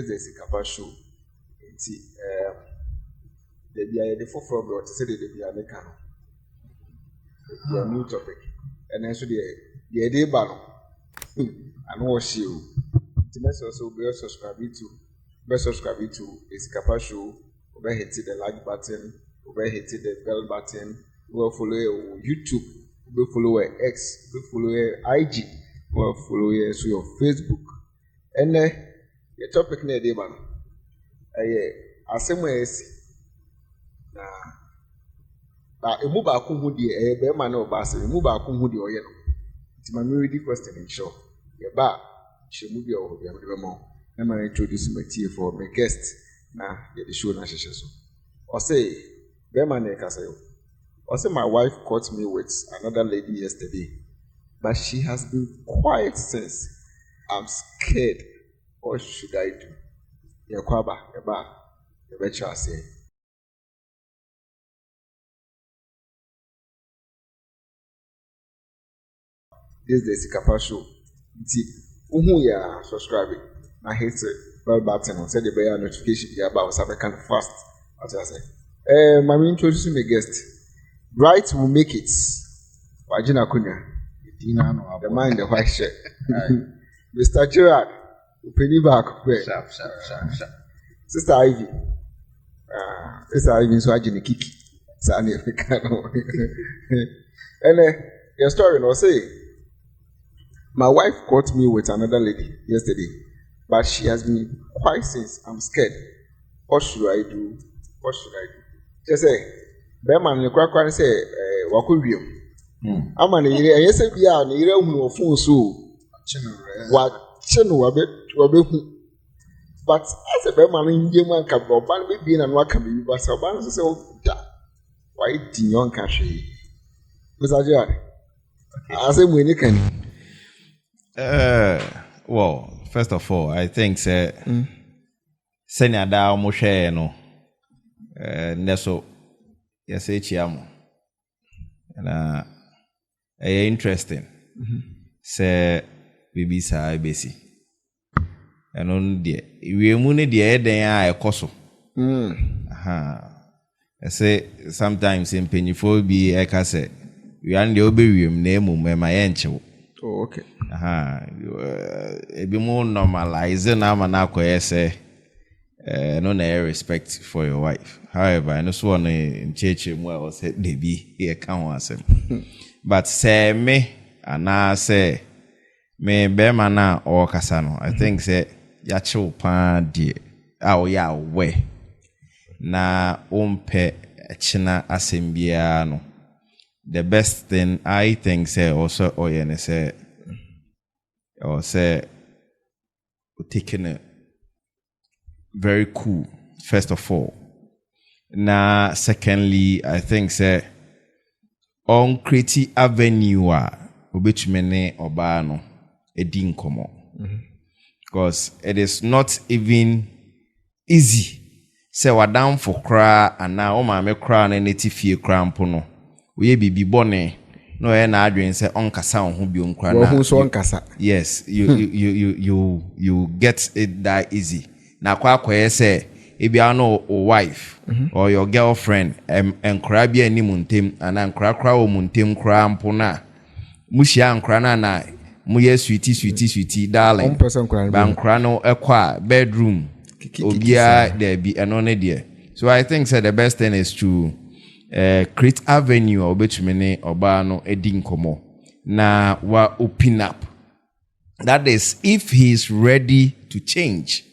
this is a Kappa show. The BIA for to say the BIA a new topic. And then so the idea battle. And watch you. Also subscribe to is Kappa show. Over hit the like button, over hit the bell button, over follow YouTube, over follow X, over follow IG, over follow your Facebook. And the topic near the man. Assemble na emu ba ko hu de be ma na obase emu ba ko hu de oye no ti ma me ready question in show ye ba shemu bi o be mo na ma introduce my tea for my guest na ye the show na sheshe so o say be ma na kasa yo o say my wife caught me with another lady yesterday but she has been quiet since. I'm scared. What should I do? Ye kwaba ye ba ye be cha say. This is the Kappa show. Uhu ya subscribe. I hit the bell button and said the bell notification ya about kind of fast. What I say? Mami introduce me guest. Bright will make it. Wajina kunya. The man in the white shirt. Mr. Gerard, penny back. Sharp. Sister Ivy. Sister Ivy so ajini kiki. Sani Africano. And your story no say. My wife caught me with another lady yesterday, but she has been quiet since. I'm scared. What should I do? She say, "Beman, the crack say, Wakubium. I'm an yes, we are near who phone so. What channel a bit, but as a Beman in German can go, but we being and what can be, but so ban say, why did young cashy? Mr. Jared, I say, when you can. Well, first of all, I think senya da mo hwe no neso yes echiamo na interesting say bibi sa besi eno de wiemu ne de eden a ekoso say sometimes in penifo eka say we and the obewiem na emu ma yenchewo. Oh, okay. Be more normalizing na say no respect for your wife. However, I know one in church well said they be here can but say me and I say me be mana or kasano. I think say ya chill pan dear. Oh ya we na umpe china asembiano. The best thing I think say also say or say taking it very cool first of all. Now secondly, I think say on creative avenue which many obano edin komo because it is not even easy. Say we're down for cry and now my me cry and native fear crampono. We be born no na adwen say onkasa ho bi onkra na wo so onkasa. Yes, you get it that easy. Na kwa say e bia no wife or your girlfriend enkra bia ni muntem ana nkra o muntem kra mpo na muhia nkra na muye sweetie darling ba nkra no ekwa bedroom obia there be enone there. So I think the best thing is to create avenue or between oba no edin komo na wa open up. That is if he is ready to change.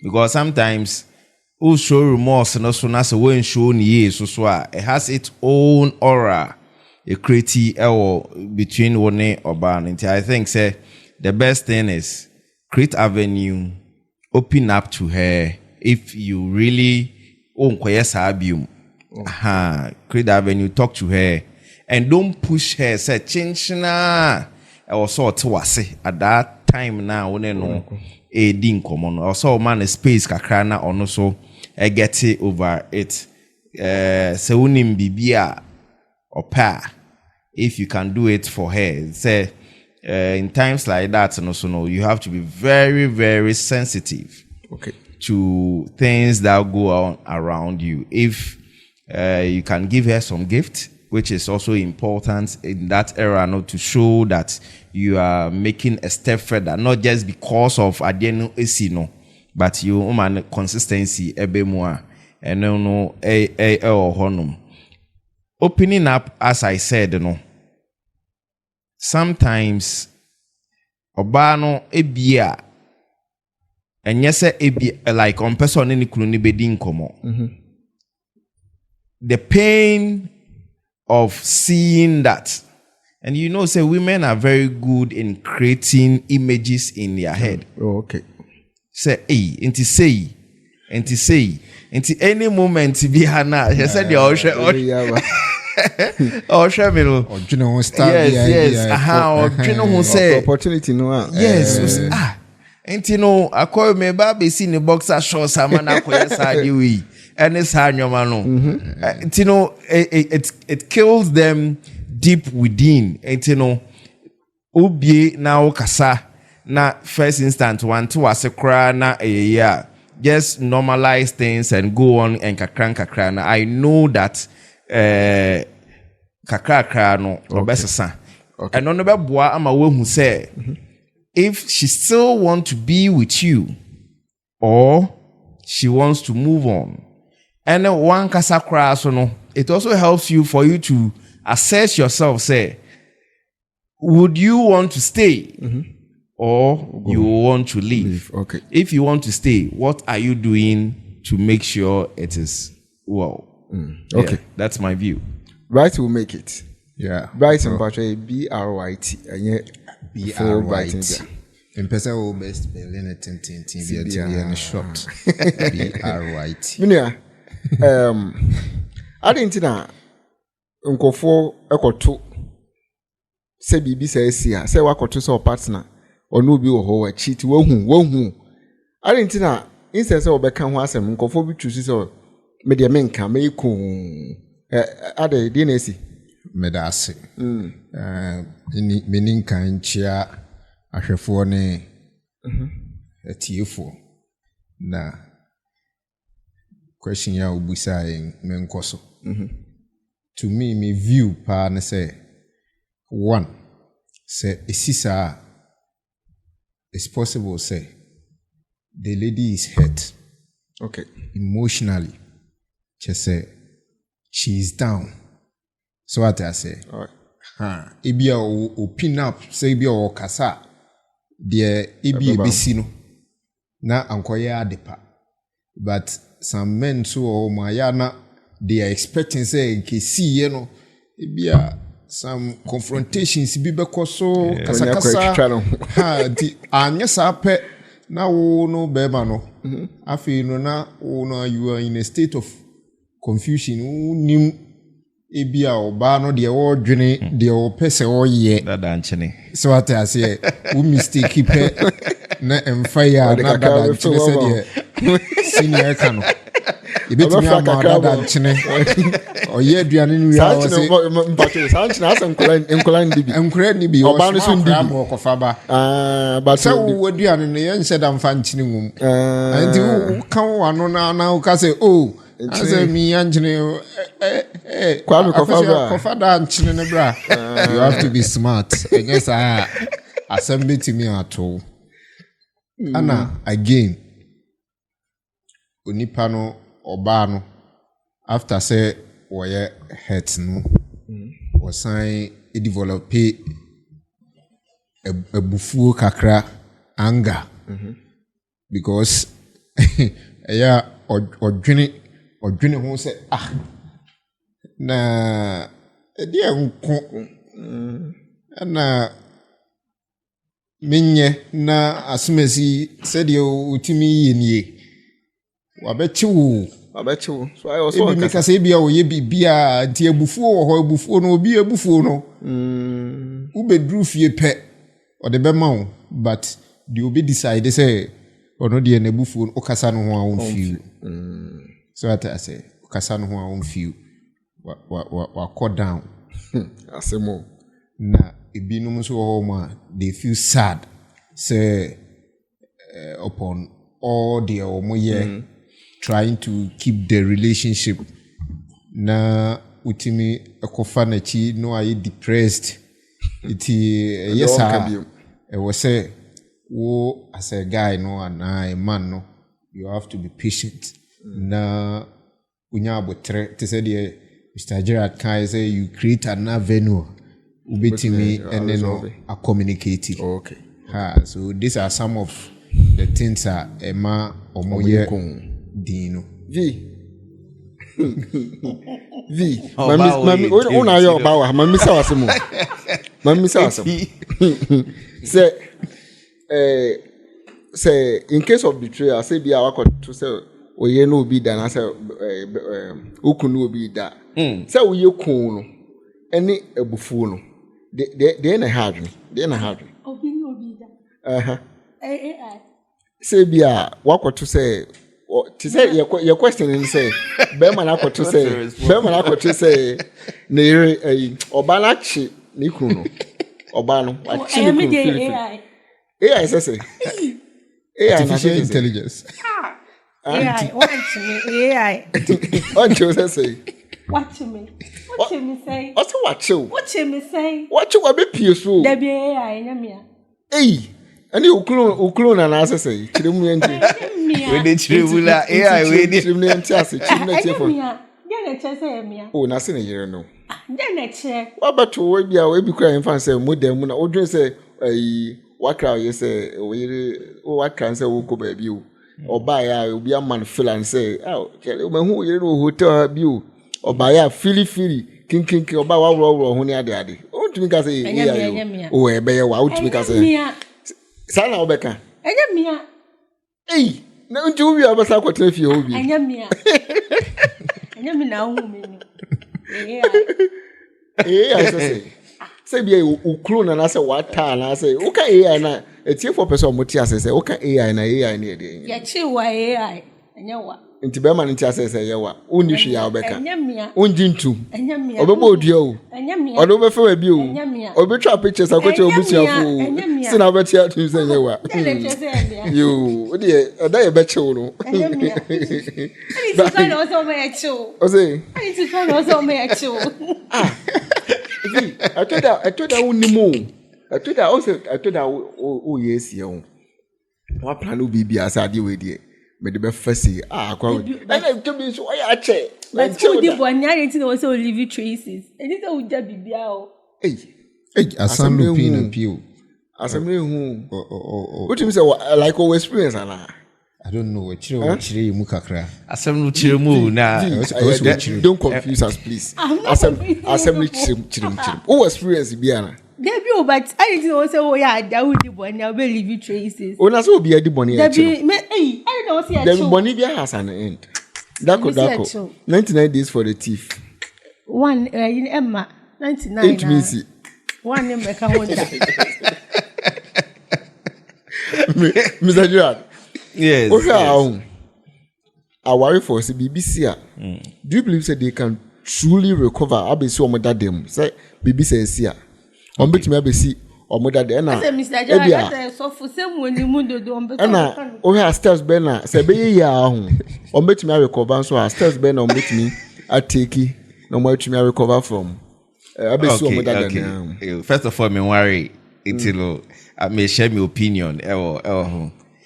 Because sometimes who show remorse no so na so when show ni so it has its own aura a creative between one oba. I think the best thing is create avenue, open up to her if you really sabium. Create avenue, talk to her and don't push her. Say change na or so to wase at that time now no a din common or so man space kakrana or no so get it over it. Se unim bibia or pa if you can do it for her. Say in times like that no so no you have to be very, very sensitive to things that go on around you. If you can give her some gift, which is also important in that era, not to show that you are making a step further, not just because of adeno esino, but you man consistency ebe more and no or honum. Opening up, as I said, sometimes obano ebia and yes ebia like on person any kunu bedin komo. The pain of seeing that, and say women are very good in creating images in their head. Say into any moment be hana. He said the opportunity no. Yes. I call me baby see the boxer shorts amana ko yesadi and it's hard it kills them deep within. Ubi na kasa na first instant one to asekra na just normalize things and go on and kakra na I know that kakra no obesesa and no be boa ama we hu say if she still want to be with you or she wants to move on. And then one kasakra so no, it also helps you for you to assess yourself. Say, would you want to stay or you want to leave? Okay. If you want to stay, what are you doing to make sure it is well? Okay, yeah, that's my view. Bright will make it. Yeah, Bright and Patrick BRYT and yet BRYT. In person, will best be Leonard Tintin in short. BRYT. I didn't know Uncle for Echo say BB says here, say what to so partner or no be or cheat won't. I didn't know instead of become was and Uncle for chooses or media men can make other DNC. Medasi. Meaning kind cheer ahwefo ne atiefo na question ya obusa yen menkoso. To me view pa na say one say esisa it's possible say the lady is hurt emotionally, just say she is down. So what I say, ebia o pin up say ebia o kasa de ebia besi no na ankoye adepa, but some men so o maya na they are expecting say nke see no ebia some confrontations bi bekoso kasa di anya sa pe na wo no beba no afi no na wo no you are in a state of confusion nim ebia oba no de wo dwene de wo pese wo ye dada nchene so what I say we mistake pe na emfire na dada nchene se de senior kanu ebetimi ama dada nchene oye aduane nu ya wo se mpacho sanchi na asan enkola ndi bi oba no so ndi bi okofa ba but so wo aduane no ye nse da mfa nchene ngum anti wo kan wa no na wo ka say oh ase mi anjene kwame kofa da nchene ne bra you have to be smart yes assembly to me ato ana again onipa no oba no after say woye hurt no osan e develop a bufu kakra anger because yeah odwene ho say na edi enko na menye na asumesi said you utimi yenie wabechiwo so I also make us say bia oye bibia nti ebufuo ho ebufuo no obi ebufuo no ubedru fie pe ode be ma wo but the obi decide say ono de na ebufuo no okasa no ho a won feel so what I say okasa no ho a won feel wa cut down asemo na ebinum so ho ma they feel sad say upon all the omoye trying to keep the relationship na utimi ekofa na chi no are depressed it yes sir I was say wo as a guy no and a man no you have to be patient na unya abotre te say the Mr. Gerard can say you create an avenue ubetimi and then a communicate okay so these are some of the things that Emma omoye dino mami una yo bawa mami sa wasemu mami sa wasemu say in case of betrayal say be our to say oye no obi da na say okunu obi da say oye kun no ene ebufu no de na hard obi no obi da say be a wakoto say to say your question is say be man akoto say na oba na chi ni kunu oba no wa chi ni kunu AI say artificial intelligence AI what to me AI what you say what to me say what you me say what you be pie so there be AI na me ani uklo na na say chiremu enti we dey chirewula AI we dey chiremu enti ase chiremu enti for dey na che say me oh na say na yere no dey na che wa bato we bia we bi kra infan say modem na odwen say wakra you say we wakra say wo ko ba bi o oba ya obi aman feel and say oh o ma hu yere no hotel bi o oba ya fili kin oba wa woro ho ni ade o tumi ka say AI o ebe ye wa o tumi ka say sana obeka enye mia na nti ubi abasa kwotena fie obi enye mia na hu me ni say be uklo na say wata na say uka AI na etie for person moti ase say uka AI na AI na ede ya chi wa AI enye wa nti be ma nti ase say ye wa uni hwe ya obeka enye mia unji ntum enye mia obebo odua o enye mia odo be fe wa bi o enye mia obetwa pictures akoche obusiafo si na be tia tu say ye wa yo odi oda ye be chewo no enye mia ani ti kan o so me chewo o say ani ti kan o so me chewo I told that unimu. I told that oh yes you. What plan will be as I deal with it. But the first say kwa. And to me so I che. But who the one ya ain't no so leave traces. And it will just be bia o. Hey, assembly pin and peel. Assembly who. What you say like our experience ana. I don't know what chire mu kakra. Assembly chire mu na. Don't confuse us please. Assembly chire. Who experience biana? There be but I didn't know say oh yeah that would the one now will leave traces. Oh na so be a di boni there be I don't know see a the boni bia has an end. Dako 99 days for the thief. One in Emma 99. It means one name make a wonder. Mr. Gerard. Yes. Okay, I worry for BBC. Do you believe that they can truly recover? I be so much that them say BBC is here. On bet me I be see or more that they na. Mr. Gerard, that so for some when you mundo do on bet. Na o ha steps be na say be ya ho. On bet me recover so steps be na on bet me I take no more to me recover from. I be so much that them. First of all, me worry itilo I may share my opinion.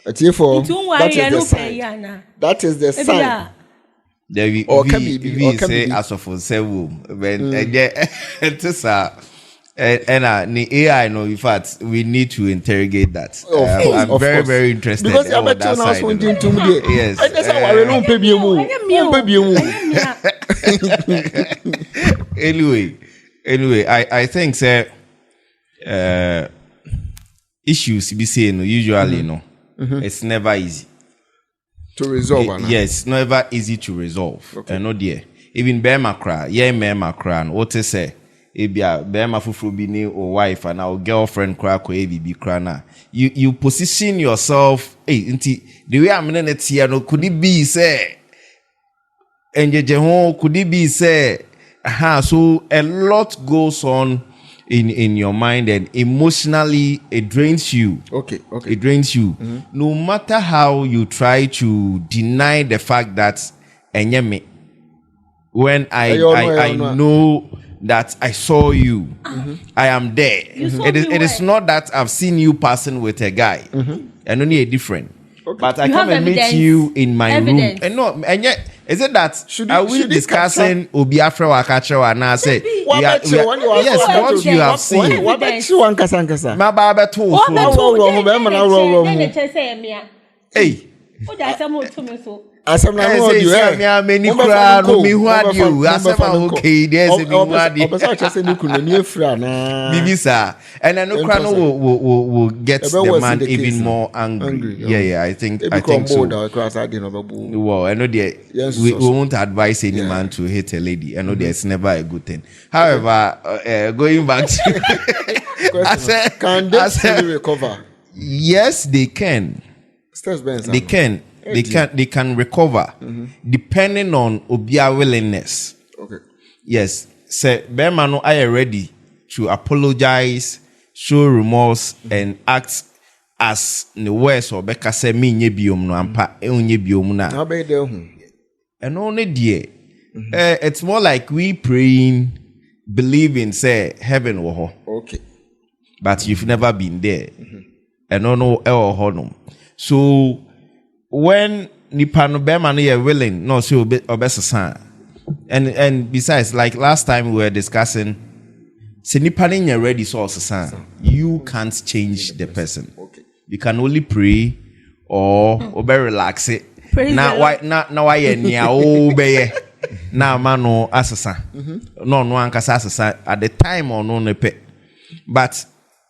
That is the sign. There we say as of several when it is and the AI no in fact we need to interrogate that. I'm very interested because on that side. Yes. Anyway, I think say issues be saying usually it's never easy to resolve. Yes, never easy to resolve. Okay. No dear. Even Bema cry, cry. What to say? Ebia Bema fufu bi ni or wife and our girlfriend cry ko ebi cry na. You position yourself. The way I'm in it here, no could it be say? And could it be say? So a lot goes on in your mind, and emotionally it drains you. Okay. It drains you. No matter how you try to deny the fact that when I know that I saw you, I am there. It is not that I've seen you passing with a guy, and only a different. Okay. But I come and meet you in my room. And no, and yet, is it that are we discussing Obiafra Wakacho and I say yes, what you have seen? What about you, Ankasa? My baba told hey. Asem na no you me many kra no me hu ade asem okay there say me hu ade obesa che say ni kunu ni efra na bibisa and then no kra no will get the man even more angry. Yeah, I think so. Well, I know we won't advise any man to hit a lady. I know there's never a good thing. However, going back to can they recover? Yes, they can. They can. They can recover depending on Obia willingness. Okay. Yes. Say Bermano I ready to apologize, show remorse, and act as the worst or Becca say me nye biom no ampa nye biom na. How be there? And only dear. It's more like we praying, believing say heaven or okay. But you've never been there. And no honum. So when nipa no be man you willing no so obesasa and besides like last time we were discussing say nipa no ready so osasa you can't change the person. Okay. You can only pray or be relax it now why nia obeye na mano asasa no ankasa asasa at the time or no nepe. But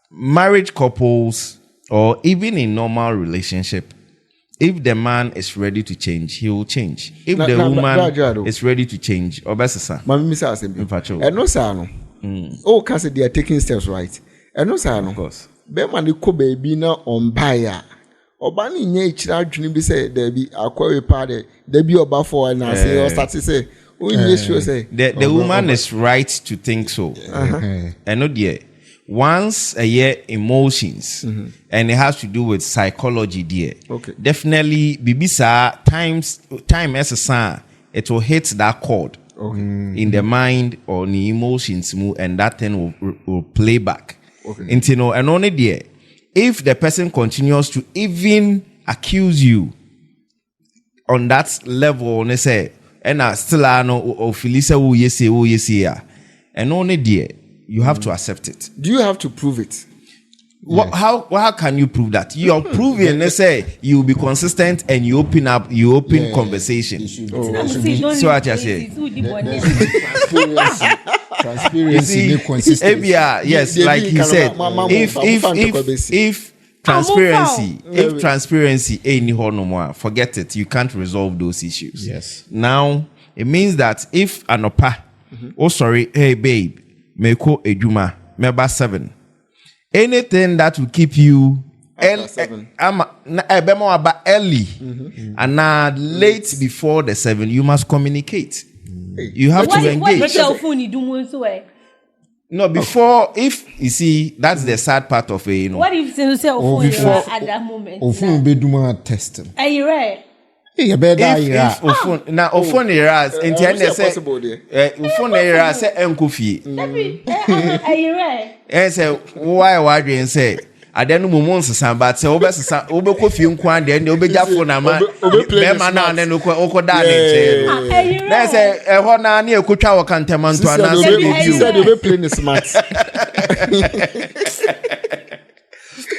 marriage couples or even in normal relationship, if the man is ready to change, he will change. If the woman is ready to change, obesasa. Mami misa asembi. And no sir no. Oh, cause they are taking steps right. And no sir no. Of course. Be man ko baby na on buyer. Oba ni nye ichira dwuni bi say there be akwa we pa there be oba for na say or start say the woman is right to think so. And no dear. Once a year emotions and it has to do with psychology dear. Okay. Definitely bibisa time as it will hit that chord in the mind or the emotions and that thing will play back. Okay. And only dear, if the person continues to even accuse you on that level, they say and still I know or Felisa who yes and only dear, you have to accept it. Do you have to prove it? Yes. How can you prove that? You're proving, let's say, you'll be consistent and you open conversation. So what you say? Transparency, consistency. Yes, like he said, if transparency ain't no more, forget it. You can't resolve those issues. Yes. Now it means that if anopa, oh sorry, hey babe. Meiko Ejuma, member 7. Anything that will keep you early and not late before the 7, you must communicate. You have to engage. No, before if you see that's the sad part of it, What if they say before at that moment? Are you right? Now, often eras, and say, often eras say, Enkofi. Are you right? And say, why and say, I don't know months, but say, Obekofi and then Obeja na man, Bemana and then Okodane. They say, a Hona near Kuchawa Cantaman to announce you said you were playing smart.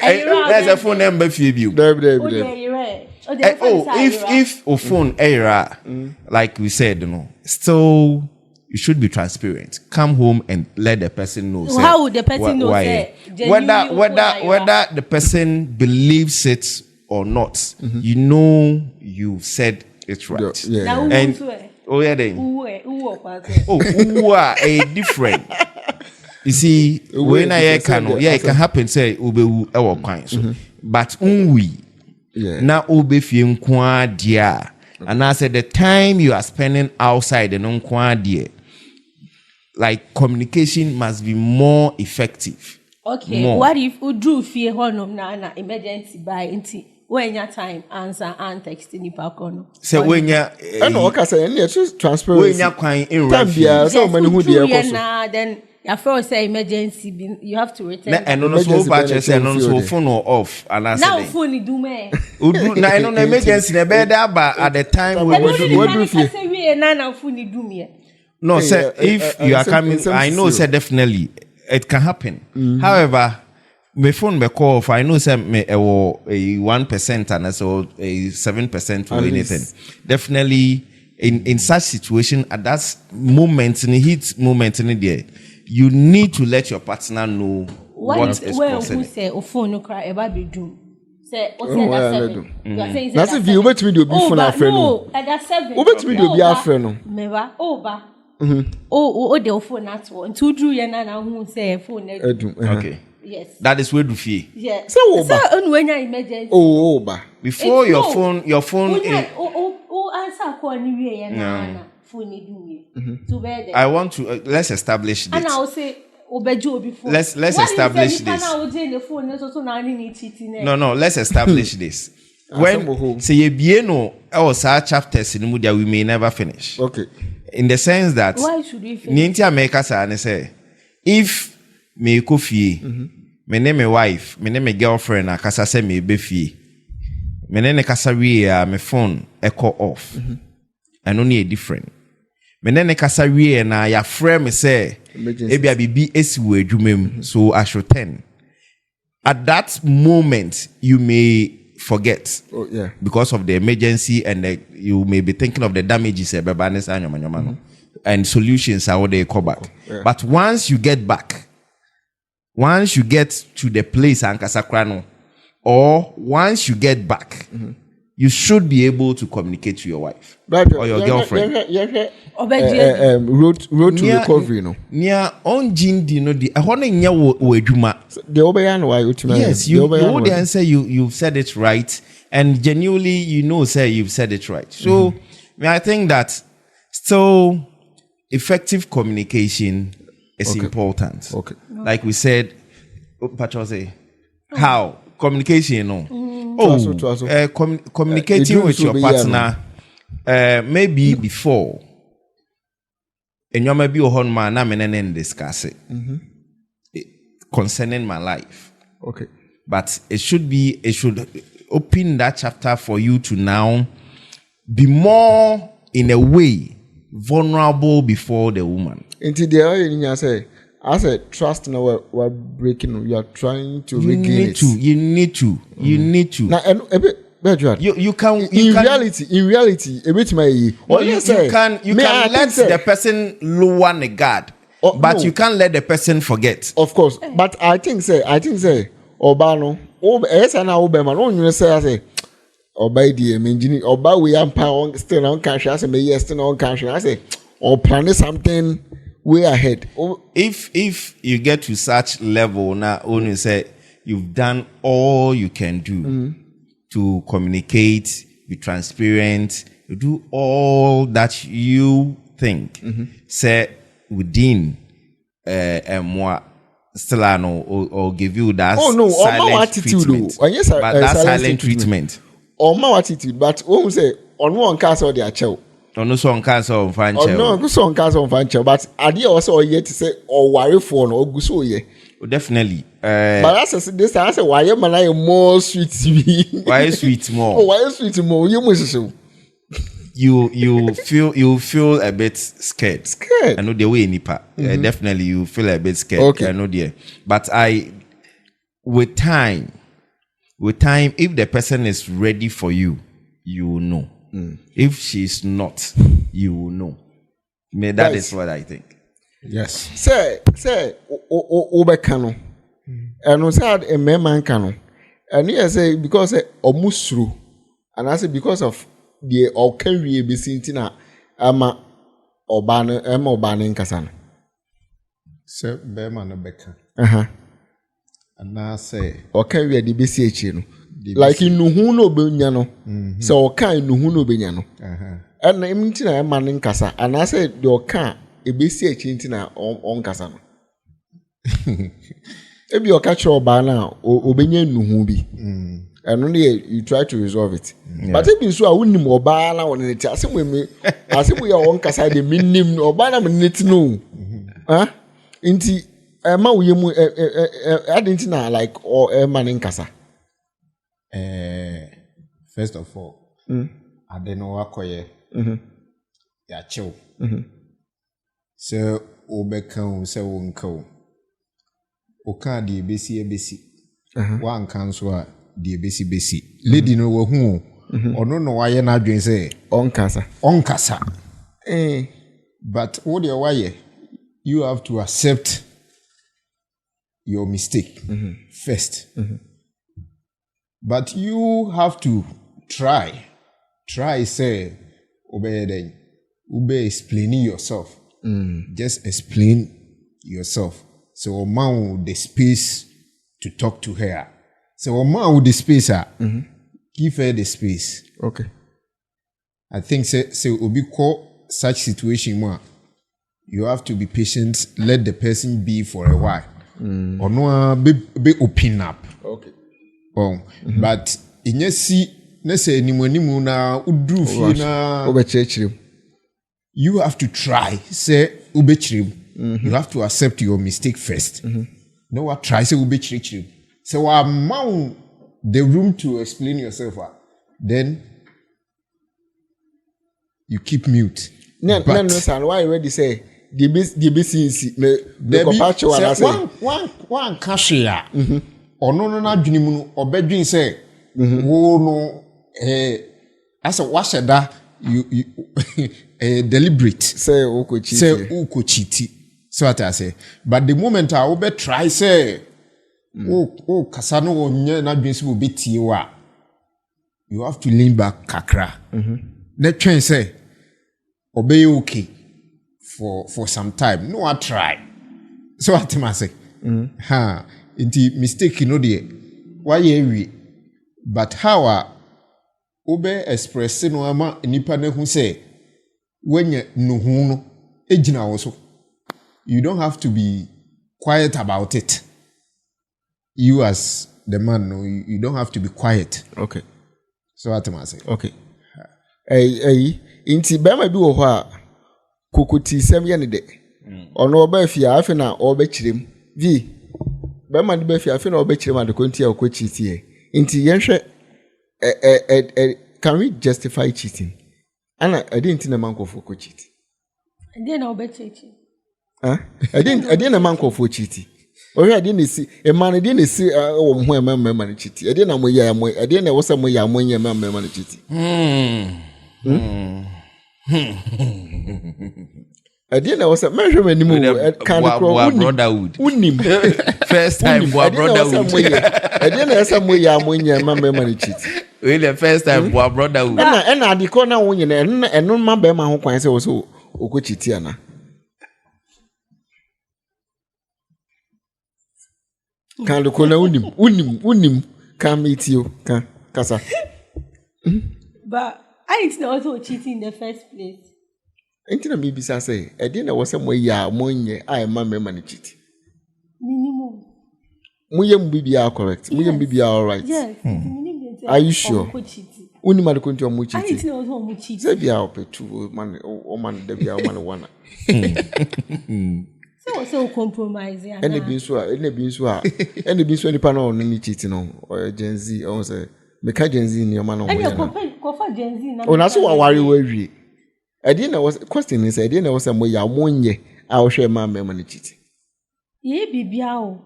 There's a phone number for you. If phone era, like we said, still you should be transparent. Come home and let the person know. How would the person know? Whether the person believes it or not, you said it right. And a different. You see, when I can, it can happen. Say, but now obefie nkwa dia and I said the time you are spending outside and nkwa dia like communication must be more effective. Okay, more. What if you do fear honor na emergency by inti when your time answer and text ni pa kono? So when you no okay say any transparency. when you kwine in time so many who dey koso. Then your first say emergency you have to return. And no so batch say no so phone or off and I now phone do me. Udu na no emergency na be there but at the time we do fear. Say we na phone do me. No, sir, if you are coming, I know, sir, definitely it can happen. However, my phone may call if I know, sir, a 1% and so a 7% or anything. Definitely, in such situation, at that moment, in the heat moment in the day, you need to let your partner know what is concerning. Who say, phone no cry about be do. Say, what's that 7? You are saying that's if you wait me to be phone a friend. No, that's 7. Wait me to be a friend. Never over. The phone at one. Two drew your nana who say phone. Okay. Yes. That is where do fear. Yes. So when you emergency. Before your phone. Answer call anyway. Nana phone do me. To bed. I want to let's establish this. And I will say. Let's establish this. No, let's establish this. When say you be no or chapters in media we may never finish. Okay. In the sense that why should we finish? Say if me ko fie, me name my wife, me name my girlfriend akasa say me be fie. Me name kasa wie me phone echo off. And only a different. Me name kasa wie na ya frame me say ebi abibi esiwe adwumem so I should 10. At that moment you may forget because of the emergency and you may be thinking of the damages and solutions are what they call back. But once you get back, once you get to the place Ankasakrano, or once you get back, you should be able to communicate to your wife or your girlfriend. Road to recovery, no. Near on Jindi no di ahona nya wo adwuma. The obeyan why ultimately. Yes, you would answer you've said it right and genuinely say you've said it right. So I think that still effective communication is important. Okay. Like we said, Patrol how communication communicating with your partner maybe before. And you may be on my name and discuss it concerning my life. Okay. But it should open that chapter for you to now be more in a way vulnerable before the woman. Into the area, I said, trust now we're breaking. You are trying to regain it. You need to. Now, you can in reality a bit you can let the person lower the guard, but you can't let the person forget. Of course, but I think say Obano and Obama no say Obey the engineer Oba we am power still on cash I say me still on cash I say or plan something way ahead. If you get to such level now only say you've done all you can do to communicate, be transparent, do all that you think. Say within more still or give you that silent treatment. But that silent treatment. Or more attitude, but who say on one castle they are chill. No so on castle on fan no go so on castle on fan but idea also yet to say or worry for no go so ye. Definitely. But that's this I say why you man more sweet why sweet more? Oh, why sweet more? You must so. You feel a bit scared. I know the way nipa. Definitely you feel a bit scared. Okay. I know there. But with time, if the person is ready for you, you will know. If she's not, you will know. That is what I think. Yes. Say obekano. And we said a man cano. And you say because omusru. And I say because of the okari be sintina ama obana in kasana. Say Bema no beka. And I say okari the BCH no. Like in nuhuno benyano. So oka in nuhuno benyano. And imtina man in kasa. And I say the oka ebesi echinti na on kasa no ebi o catch oba na obenye nuhu bi and only you try to resolve it but ebi so a unim oba na won ne ti asemu ya on kasa de minim oba na meneti no inti ma wo yemu adenti na like or man in kasa first of all adeno akoye ya chill so obeka se wonka o ka de ebesi wan kanso a de ebesi lady no wo hu ono no waye na adwen se on kasa but what the waye you have to accept your mistake first but you have to try say ube explaining yourself just explain yourself so man the space to talk to her so man with the space give her the space okay I think say obi call such situation ma you have to be patient let the person be for a while or no be open up okay but inyesi na say animu na udru fi na obechirim you have to try say ubechirim you have to accept your mistake first no what try say ubechirim so amount the room to explain yourself then you keep mute no why you ready say the business me compature wana say one cashier ono no na dwene mu obedwen say wo no as a washeda you deliberate say ukochiti so what I say but the moment I will be try say kasa no onye na dwen say obeti wa you have to lean back kakra na twen say obey okay for some time no I try so what I say inti mistake no dey why we but how obe express no ama nipa na hu say when no hu no ejina wo so you don't have to be quiet about it you as the man no you don't have to be quiet okay so what am I say okay inti be ma bi wo ho a kokoti sem ye ne de ono oba fia afi na oba kirem vi be ma de be fia afi na oba kirem ade konti a ko cheatie inti yenhwe can we justify cheating ana I didn't na man ko for ko cheat then na oba cheating I didn't na man ko for cheat o hwe ade na si e man de na si wo ho e man na cheat e de na mo ya mo e de na wo se mo ya mo nya man na cheat Adina was a measure anymore. Brotherhood. Unim. First time, brotherhood. Adina some way, I'm when your mamma money cheat. Really, first time, brotherhood. And I declare now when you and no man bear my home coins also, Okochitiana. Can't look on unim, can't meet you, Casa. But I didn't also cheating in the first place. Ain't na maybe say I didn't was some way ya monye I mamma money cheat. Minimum. Muyam bibi are correct. Muyam bibi are all right. Yes. Are you sure? Unimad konti omuchi. I didn't know omuchi. Say be our petu man o man de be our man one. So compromise ya. Any bin so any pa no ni cheat no or Gen Z o say make Gen Z ni o man no. And go for Gen Z na. O na so wari we. I didn't was question is I didn't was some way ya monye a o hwe man man cheat. Ye bibia o.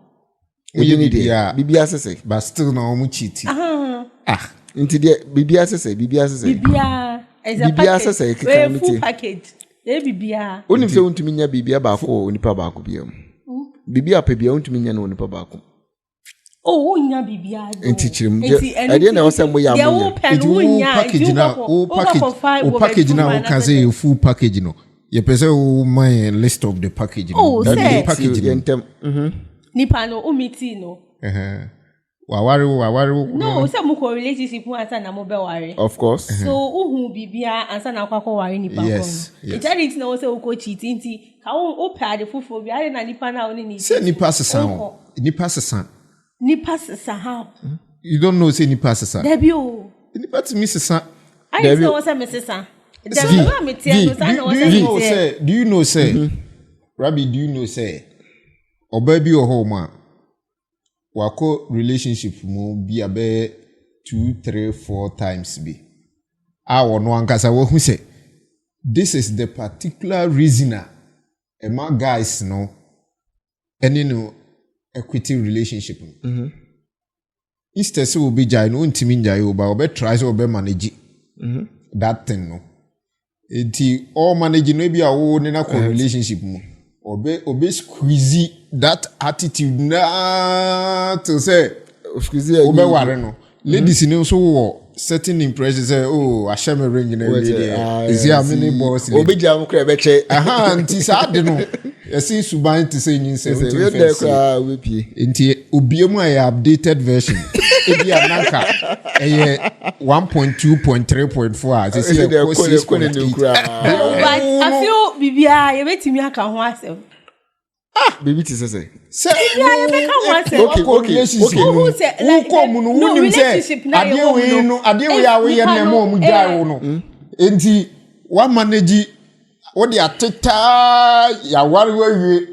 Bibia say but still no mu cheat. Into the bibia say bibia is a package. We full package. Ye bibia. Onim say untumi nya bibia ba ko onipa ba ko bia mu. Bibia pa bia untumi nya na onipa ba ko. Oh, unya bibia. Enti chirim. I didn't know some way ya monye. Package na package na o can say full package no. You pese o my list of the package no. Oh, that package no. Nipa no umiti no. waware. No, say mo ko relationship mu ansa na mo be ware. Of course. So uhu bibia ansa na kwakọ ware nipa ko. Yes. It didn't know say uko cheat nti ka o pa de fofo bi are na nipa na oni ni. Say nipa sesa. Nipa sesa how? You don't know say nipa sesa. Debi o. Nipa to me sesa. I just know say me sesa. Debi me tie no say no say. Do you know say? Rabbi, do you know say? Oba bi o home wako relationship mu bi abe 2, 3, 4 times bi. Wono ankasa wo hu say this is the particular reason my guys no any no equity relationship. Instead so will be jai no ntimi njai oba obe try so obe manage that thing no. Enti all manage no bi awo ne na relationship mu. Obe squeeze that attitude na to say squeeze obe ware no. Ladies in so wo certain impression say I share my ring in every day. Is here many boss. Obe jam kra be che. Nti sa de no. Yesi suban to say nyin say we pie. Nti obiemu ay updated version. Ebi ananka 1.2.3.4 say say But I feel bibia ye betimi aka ho asem. Baby ti say. Yeah, you make one say. Okay. Who say like no relationship na ade we are we na mo mu dai wo no. Enti wa manage what the ateta ya ware we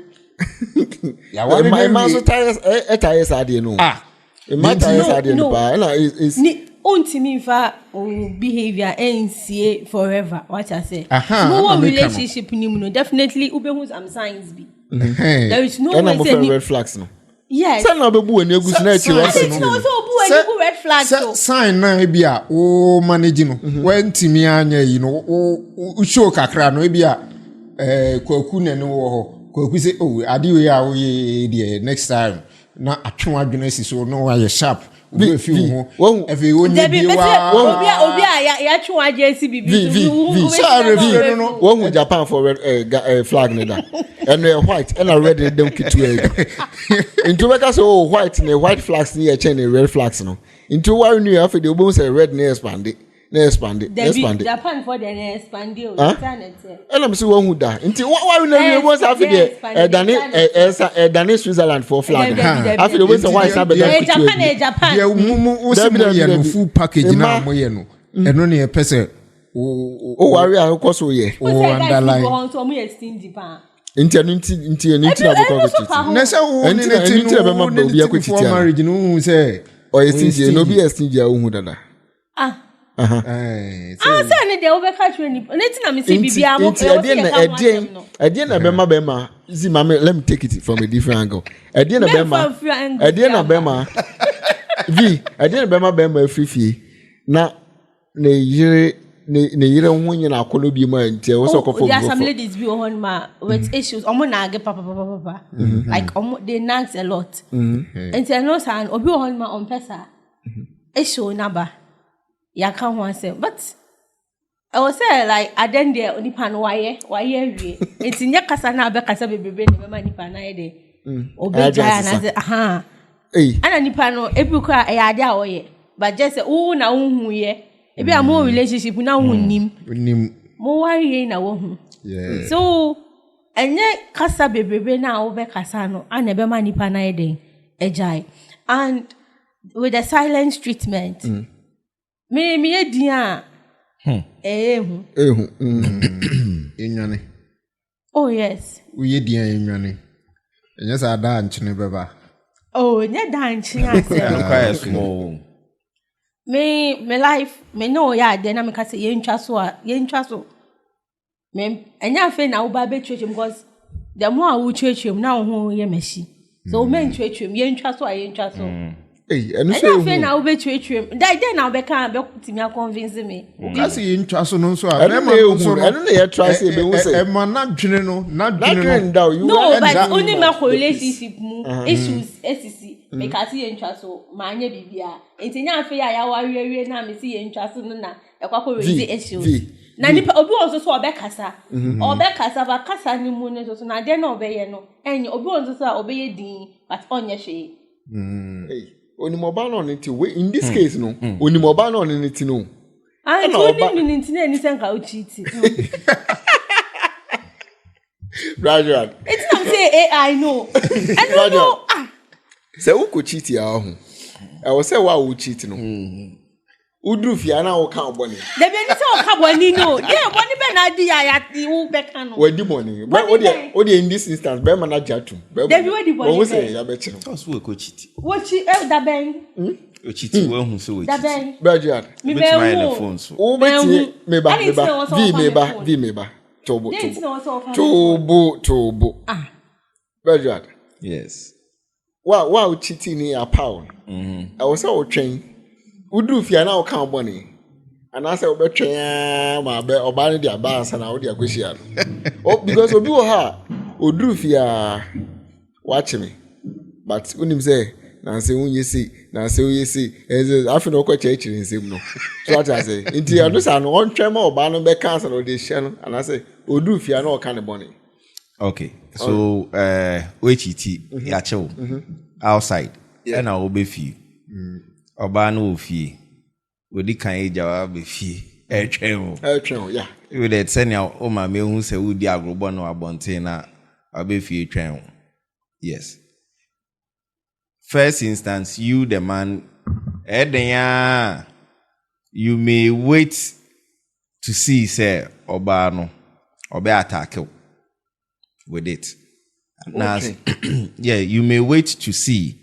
ya ware my man so tires ade no. My tires ade no ba na is ontimi fa behavior NCA forever what I say. No relationship ni mu no definitely ubehu some signs be. There is no way say red flags no. Yes. Say na bebu eni egusi na echi wa say no so bu eni red flags so. Sign na be a o manage no. When timi anya yi no o show kakra no be a kwaku na no wo ho. Kwaku say ade we a we dey next time na atwe adwene si so no wa sharp. We feel ho. Efe onye bi wa obi a ya twe adwene bibi. Sorry no. One Japan for red flag na da. And white and already dem kitu e. Into make us white na white flags ni e chain red flags no. Into why new afa dey obo say red na expand. Japan for the expand o. And I'm say one who da. Into why we na obo say afa dey Danish Switzerland for flag. Afa dey obo say white na be Japan. Yeah, o se mo ye no full package na mo ye no. Eno na e pese o worry akoso ye. O underline. O mo ye stingy pa. Inti na boko kiti. Na say wo ni na ti be ma ba obi akotiti. Marriage no hu say o ye stingy no be stingy a hu dada. Say ni de obe catch ni. Neti na me say bibia mo. Ade na be ma zi mama let me take it from a different angle. Ade na be ma vi ade na be ma afifie na yire ne yire ho nyina akono bi ma ntia wo so kofo. There are some ladies be on ma with issues omo na age papa like they nags a lot and they know san obi on ma on pesa issue number ya kan ho say but I was say like aden there onipa no waye wie enti nya kasa na be kasa bebebe ne me nipa na ye de obi jaya na say ana nipa no ebi kwa e ade a oye but just say na hu ye ebi a mo relationship na hu nim mo worry na wo hu so enye kasa bebebe na wo be kasa no ana be ma nipa na ye de ejai and with the silent treatment me edin a enwane oh yes we edin enwane enye sa da anchene beba nye da anchene ase small me life me no ya de na me ka say yentwa so me enya fe na wo ba be twetwem because the more I wo twetwem na wo ho ye mashi so me twetwem yentwa so enu so fe na wo be twetwem dai na wo be kan be timi a convince me ka say yentwa so no so a enu na ye try say be wo say e ma na dwene no no but only my relationship mu issues esisi me ka say yentwa so ma anya bibia enti nya fe ya wawie na me say yentwa so no na e kwakọ raise issues na nipa obi onso so obekasa ba kasa ni mu ne so na de na obeye no enye obi onso so obeye din but onye hwe Onimobano on it. In this case, no. Onimobano on it, no. I told you anything how cheating. Graduate. It's not say I know. I don't know. So who could cheat ya? I was say why would cheat no. Udru fiana o kan boni. There be any say o kan boni no. Yeah, boni be na di ya who be kan no. We di money. But odi in this instance be manager too. There be we di boni. We say ya be cheat. That's who go cheat. What she da ben? O cheat we hu so we Da cheat. ben. Graduate. Me Which be my who? phone so. O be meba. Tobo. Ah. Graduate. Yes. Wow cheating in a pound. I was so trained. Udru fiana o kan boni. And I said obetwa ma be obani dia bansa na odi akwehia no. Oh, because obi wo ha odru fia watch me. But unim say na say unyesi afi no kwa chechiri nsem no. So what I say nti ado sa no on twema oba no be cancer no dey hye no and I say odru fia na o kan boni. Okay. So we cheat ya chew outside. And I will be fee. Oba no ofie. Odi kan ejawa be fie. Etwen yeah. We dey send ya o ma me hu se udi agrobo no abonten na abe fie twen. Yes. First instance, you the man edenya you may wait to see say oba no obe attack you with it. Now, yeah, you may wait to see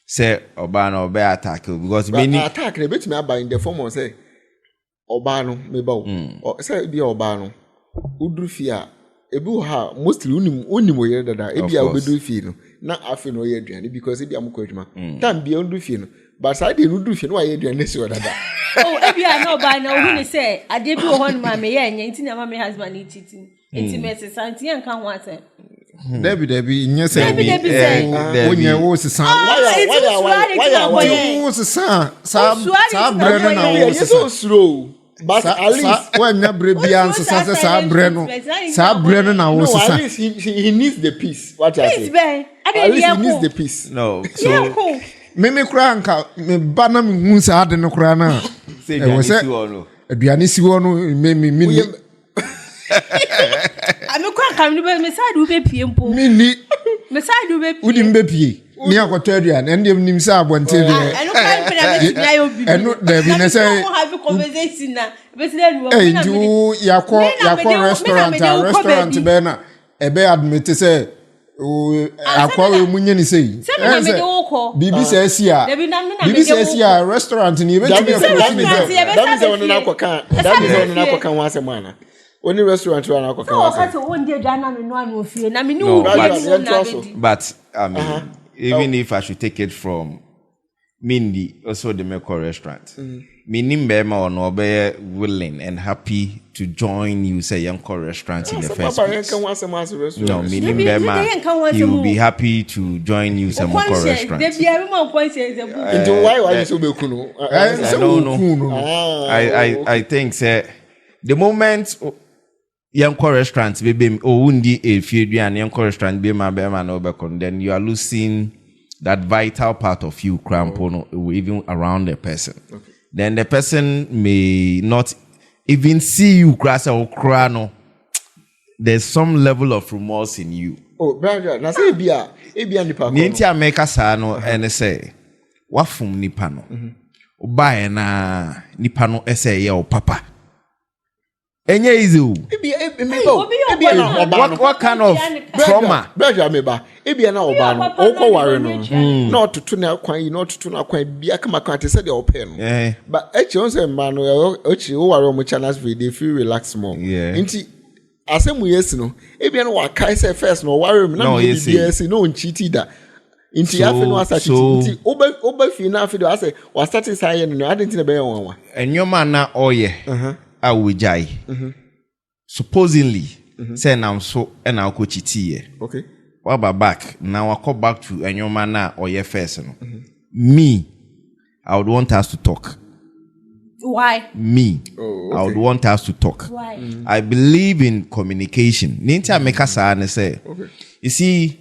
say oba no obe attack you because many attack na bet me aba in the form of say oba no me ba o say bi oba no udru fia ebi ha mostly unim oyere dada ebi a obedu fie no na afi no ye aduane because ebi am kwadwuma tam bi ondu fie no but side no udru fie no aye aduane si dada oh ebi a no ba na ohu ni say ade bi wo hon ma me ye nya nti na ma me husband e cheating intimacy santi yan kan ho ase Debbie, yes, Debbie, when you was a son, why was a son, some Brennan, so slow. But at least when your baby answers, Brennan, was at least he needs the peace. What I say? At least he needs the peace. no. So Mimi Cranka, me Banam Musa had no crana. say you a Bianisi one, me. I'm a crack. I'm the side who be piempo. Mini, Me side who be wouldn't be near Quaterian, and give him sab one till I don't care. and not there be necessary. Have a conversation now. But then Hey, do Yako restaurant, Bena, a bear admit to say, Aqua Munian is saying. Bibi says here, Bibi says here, restaurant in even that is on an aqua. That is on an aqua once a man. Only restaurant to an aqua. but I mean even if I should take it from Mindy also the Meiko restaurant. Meaning Bema or no be willing and happy to join you say Yanko restaurant in the first place. No, meaning Bema he will be happy to join you some Yanko restaurant. Why are you so bekunu? I think say the moment Yanko restaurant be undi a feed and Yanko restaurant be my Bema no bekon, then you are losing that vital part of you, crampono, even around the person. Okay. Then the person may not even see you crash or crano. There's some level of remorse in you. Oh, brother, now say Ebia nipa. Ninti America sano and say, wafum nipano. Obaye na nipano ese ye o papa. Enye easy. What kind of trauma? Brother, meba. Ebia na obano. Oko ware no. Not to na kwan, not to na kwan bia kama kwan te say the open. But echi on say man no echi o ware mo channels they feel relax more. Nti asemu yes no. Ebia no wa kai say first no ware me na me yes no nchiti da. Nti afi no asa nti oba fi na afi do ase wa start say no adenti na be yan wa. Enyoma na oye. Awujai. Supposedly, say now so and I'll coach it here. Okay. What about back? Now I'll come back to and your man or your first. Me, I would want us to talk. Why? Me. Oh, okay. I would want us to talk. Why? I believe in communication. Ninja make us say. Okay. You see,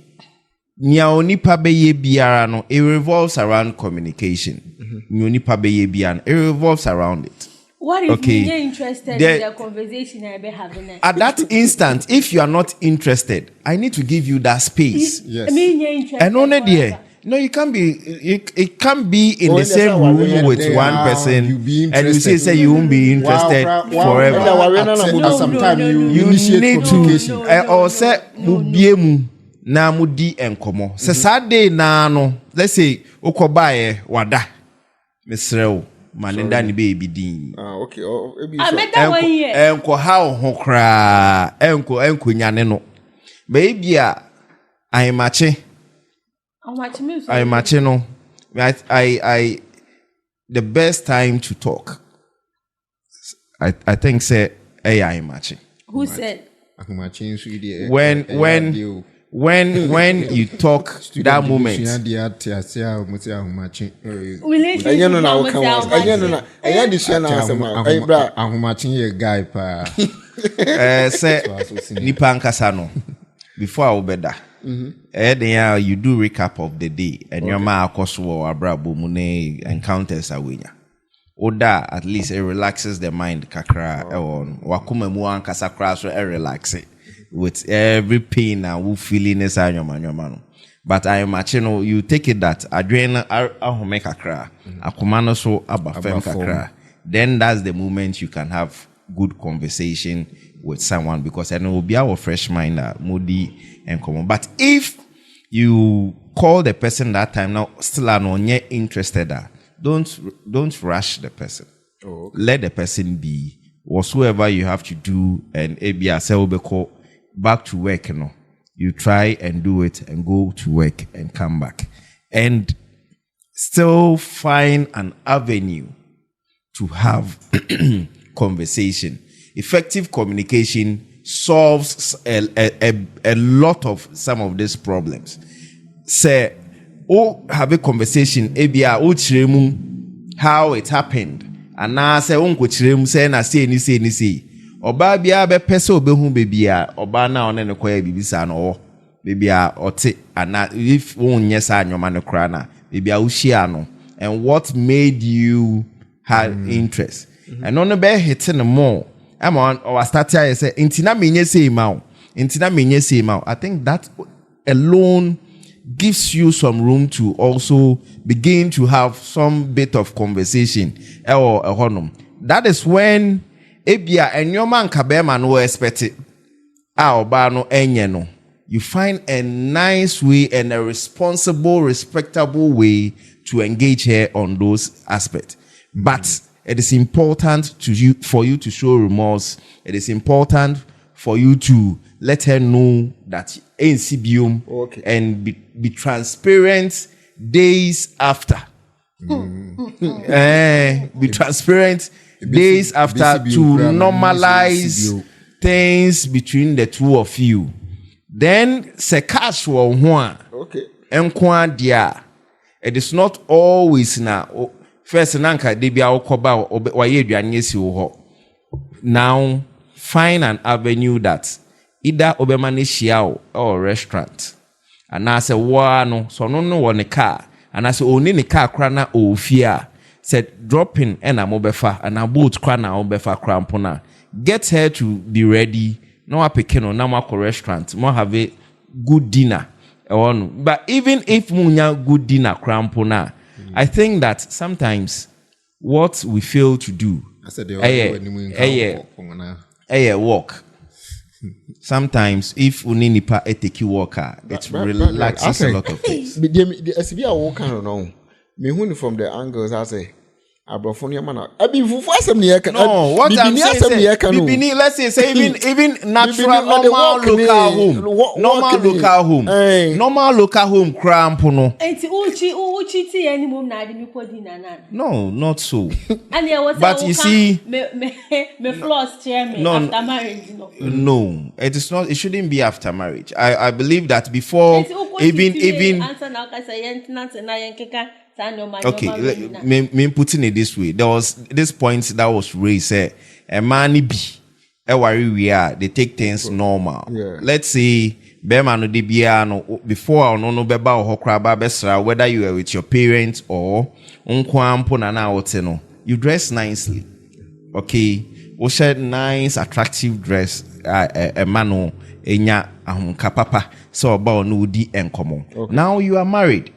nya onipa beye biara no, it revolves around communication. Nya onipa beye biara, it revolves around it. What if you're interested in the conversation I've been having? At that instant, if you are not interested, I need to give you that space. Yes. I mean, you're interested. And only there. No, you can't be. It can't be in the same room with one person, and you say you won't be interested forever. Sometimes you need to. Or say mubiemu na mudi enkomo. Se Saturday na no. Let's say okobaye wada. Misreo maninda ni baby din. Okay. Enko how hokra. Enko nyane no. Baby I'm matching. I'm matching no. I the best time to talk. I think say I'm matching. Who said? When you talk that moment. Say nipa nkasa no before I obeda. You do recap of the day and your ma akoswo abrabo mu ne encounters awenya. Oda at least it relaxes the mind kakra on wakuma mu ankasa kra so relax it with every pain and feeling is anyoma. But I imagine you take it that adrenaline ahome kakra akuma no so abafem kakra, then that's the moment you can have good conversation with someone, because I know will be our fresh mind moody and common. But if you call the person that time now still are not yet interested, don't rush the person. Oh, okay. Let the person be whatsoever you have to do, and call back to work. You try and do it and go to work and come back, and still find an avenue to have conversation. Effective communication solves a lot of some of these problems. Say, have a conversation, how it happened. And now say, say, na say, ni. Oba bia be pese obehu bebia, oba na one ne koya bibisa no, bebia ote, and if one yes anyoma ne kra na, bebia ushia no. And what made you have interest? And on the be hitting more. I'm on or start here say intina menye say mau. I think that alone gives you some room to also begin to have some bit of conversation or a honum. That is when ebia enyo man kabema no expect it. Oba no enye no. You find a nice way and a responsible, respectable way to engage her on those aspects. But it is important for you to show remorse. It is important for you to let her know that NCBM and be transparent days after. Be transparent days after to normalize things between the two of you. Then se cash wo ho enkwa dia. It is not always na first nanka de bia okoba waye aduane si wo ho. Now find an avenue that either obema ne hia or restaurant. And I say wa no so no won a car. And I say oni ne car kra na ofia. Said dropping and a mobefa and a boat kra na obefa krampona. Get her to be ready. No apekeno na mako restaurant. Mo have a good dinner. But even if munya good dinner krampona, I think that sometimes what we fail to do, walk. Sometimes if uninipa eteki walker, it relaxes a lot of things. From the angles, I say, Abrofonia man. I mean, for some year can no. What I'm saying, let's say even natural normal local home, normal local home crampono. No, not so. But you see, me floss chair me after marriage. No, it is not. It shouldn't be after marriage. I believe that before even. Okay, me putting it this way. There was this point that was raised. A man be a worry we are. They take things normal. Yeah. Let's say bema no de bia no before no beba ho kra ba besra whether you are with your parents or unkwampo na wote no you dress nicely okay we share nice attractive dress mano enya ahunka papa so oba no udi enkomo now you are married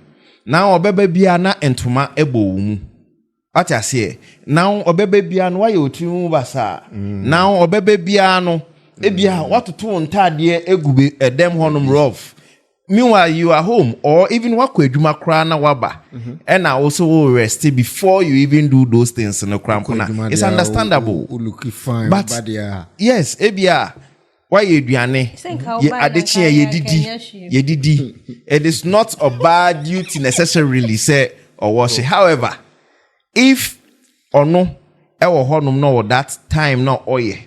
now obeba bia na entoma ebo mu atase now obeba bia no waye otimu basa now obeba bia no ebia watoto ntade egube edem honum rough meanwhile you are home or even wakọ adwuma kra na waba and also will rest before you even do those things in the krampuna it's understandable look fine but yes ebia why aduane ye adechi yedidi it is not a bad duty necessarily say or wash however if or no ewo honum no that time no oye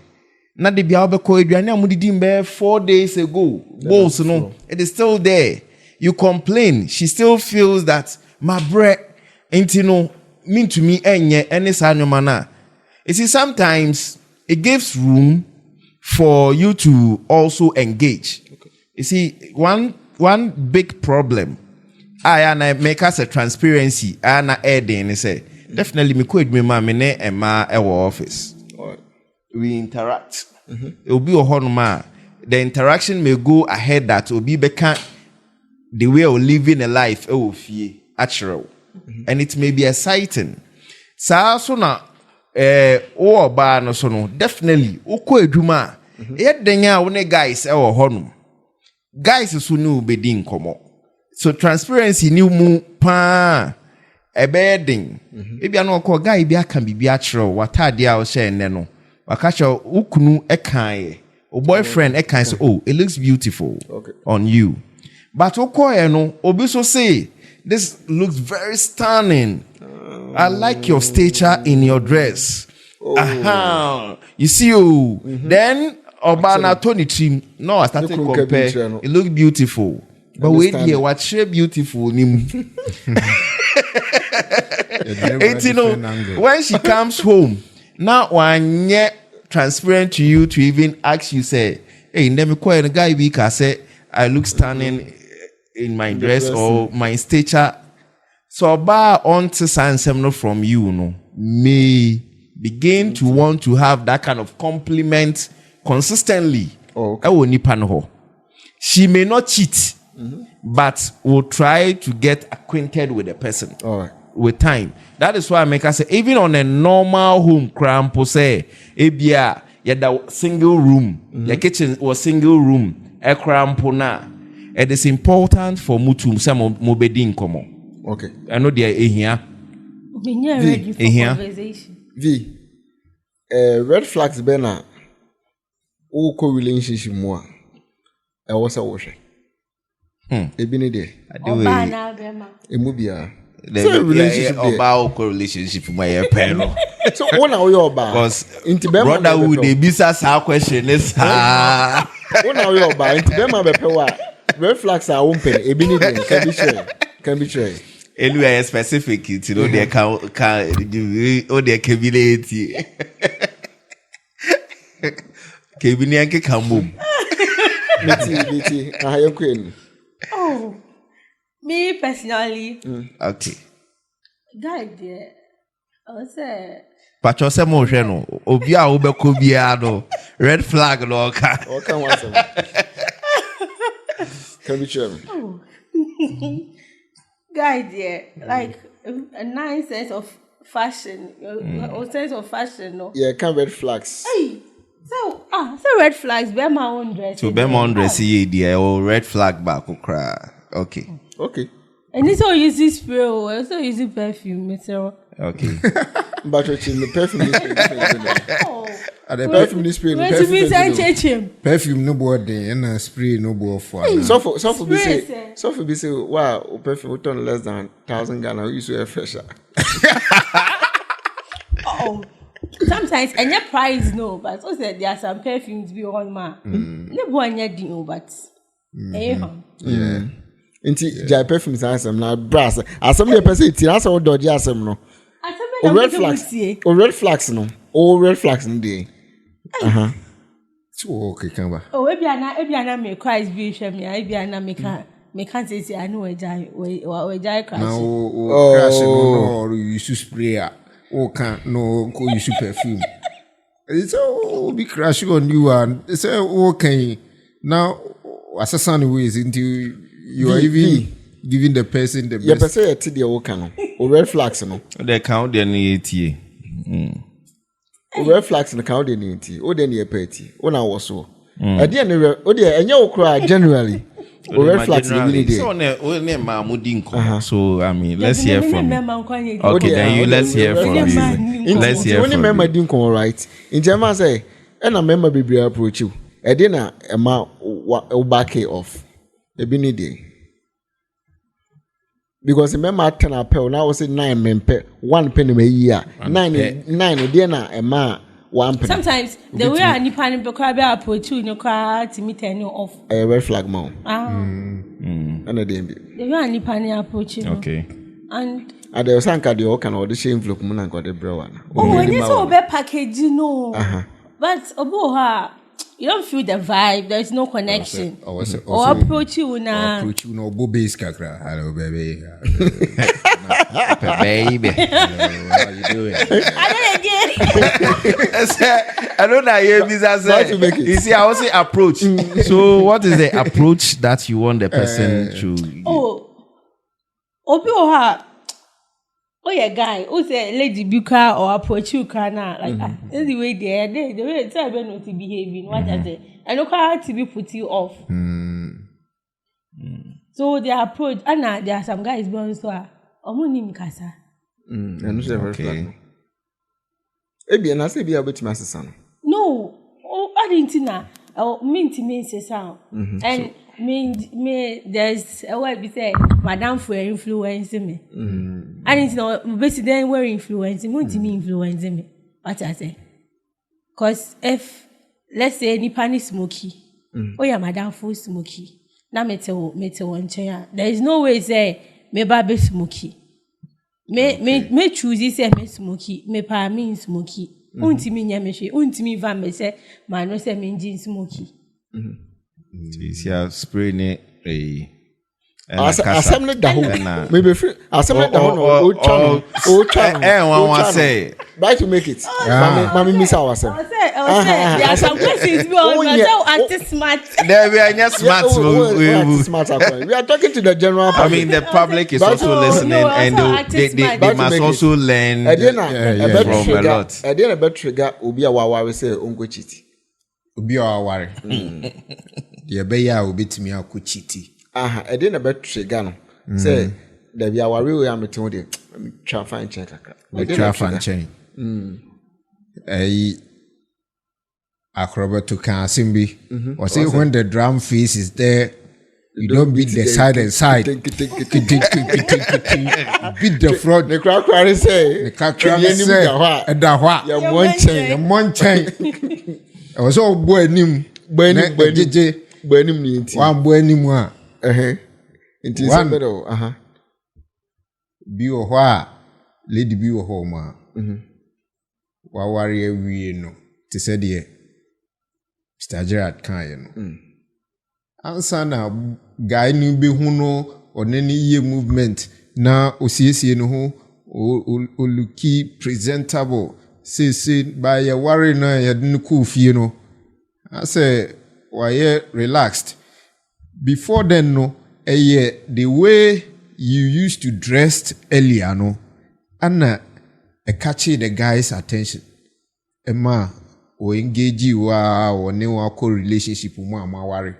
na de bia obekọ aduane amudidi mbe 4 days ago bowls no it is still there you complain she still feels that my bread intino mean to me enye any sanoma na you see sometimes it gives room for you to also engage you see one big problem I make us a transparency and adding say definitely me could me ma me ne ema ewo office we interact it will be a honoma the interaction may go ahead that will be beka the way of living a life natural and it may be exciting so na o oba no so no definitely ukọ adwuma e denya wo guys honum guys so no be din komo so transparency ni mu pa ebedin ebia no ko guy bi aka bibi a kyerɛ watade a wo hyɛ ne no wakacha ukunu ekan o boyfriend ekan say oh it looks beautiful on you but ukoye no obi so say this looks very stunning I like your stature in your dress you see then obana Tony trim no I started to compare it look beautiful but wait here what share beautiful nim when she comes home now one yet transparent to you to even ask you say hey let call the guy we can say I look stunning in my dress or my stature so ba on to sansem from you no may begin to want to have that kind of compliment consistently she may not cheat but will try to get acquainted with the person with time. That is why I make us say even on a normal home crampo say ebia yada single room the kitchen or single room e crampo na it is important for mutu some mobedin komo okay I know there ehia ready for conversation red flags bena o co relationship mo e wo se wo hwe ebi ne de oba na bema emu bia the relationship about relationship my parent so when are you about because brotherhood dey bisa sa question is when are you about into bema be pewa red flags are open ebi ni dey can be sure anyway specific you know they can o dey capability kebini anke kambo meti ahayekwen oh me personally okay guy there I say pacho se mo hwe no obi a wo be ko bia no red flag no ka wasem can be sure guy there like a nice sense of fashion or sense of fashion no yeah can red flags hey so red flags be my own dress to be my own dress here there or red flag back okra okay and it's all using spray or also using perfume so okay but the perfume is the perfume spray perfume no board and spray no board for so be say wow perfume turn less than 1,000 Ghana you so fresher sometimes and your price no but also there are some perfumes be on ma no boy anya din but yeah inti jai perfumes asem na brass asem the person ti asem dodge asem no red flags no dey So okay, Kamba. Oh, Ebiana me cries be shame me. Ebiana me can't say I know a jai crash. Now, crash no, you should spray. Oh, can't no, you should perfume. It's all be crashing on you and it's okay. Now, as a son ways into you are even giving the person the best. Yeah, but say the okano or red flags no. They count their need. Red flags no count the need. O den ye petty. O na was so. At the end o dey enya okra generally. O red flags no really dey. So na Mahmudin. So I mean, let's hear from you. Okay, then you let's hear from you. Let's hear from you. Remember din kon right. In German say, and a member be approach you. E dey na ema o back off. E be need dey. Because remember 10 apel now was 9 mempe 1 penny a year 9 dey na ema 1 penny. Sometimes the way I nipa ni be cry be approach you no cry to me turn you off. A red flag man. And a dey be. The way I nipa ni approach you. Okay. And there was anka the okan or the shame envelope mun anka the brew one. Oh, when you so be package no. But obo ha you don't feel the vibe. There is no connection. Or approach you now. Approach you no bobes kakra. Hello, baby. Baby. How you doing? I don't know. You see, I also approach. So, what is the approach that you want the person to? Obi oh yeah, guy. Who say lady buka or approach you kana like that's the way the way it's about not to behaving. What I say, I know how to be put you off. So the approach, and there are some guys born so omuni mikasa. And no red flag. Ebi na say bi abeti masesa no. No, I didn't na. Me say sound. And me there's a word be say madam for influencing me. I didn't know basically then we're influencing me influencing me. What I say? Cause if let's say any pani smoky, oh yeah, madam for smoky. Now me one chair. There is no way say me baby smoky. Me choose say me smoky. Me pa me smoky. Untimi nyameshe. Untimi va me say man no say me engine smoky. See, spray ne Assembly da ho. Maybe free. Assembly da ho no. O channel. One say. Try to make it. Mami miss ourselves. There are some questions we are anti-smart. There we are not smart. We are talking to the general public. I mean, the public is also listening, and they must also learn from a lot. I didn't bet trigger. Obi a wawa say ungo chiti. Obi a wawa. The beya obi timi a kuchiti. I didn't bet trigger no. Say there be a worry we am told you. Try find check. Try find check. Acrobat can simbi. Or say when the drum face is there, you don't beat the side and side. Beat the front. The crowd say. The crowd say. And the what? Your one chain. I was all boy nim. One boy nim one. It is a better. Be a wha. Lady be a home. Wa warrior we no. To say the Mr. Gerard Kayan. Answer now, guy new be huno or any year movement. Now, OCC no ho looky presentable. Say by a warrior na ya didn't cool you know. I say, why relaxed. Before then, no, the way you used to dress earlier, no, and catching the guy's attention. Emma, or engage you or new relationship with my worry.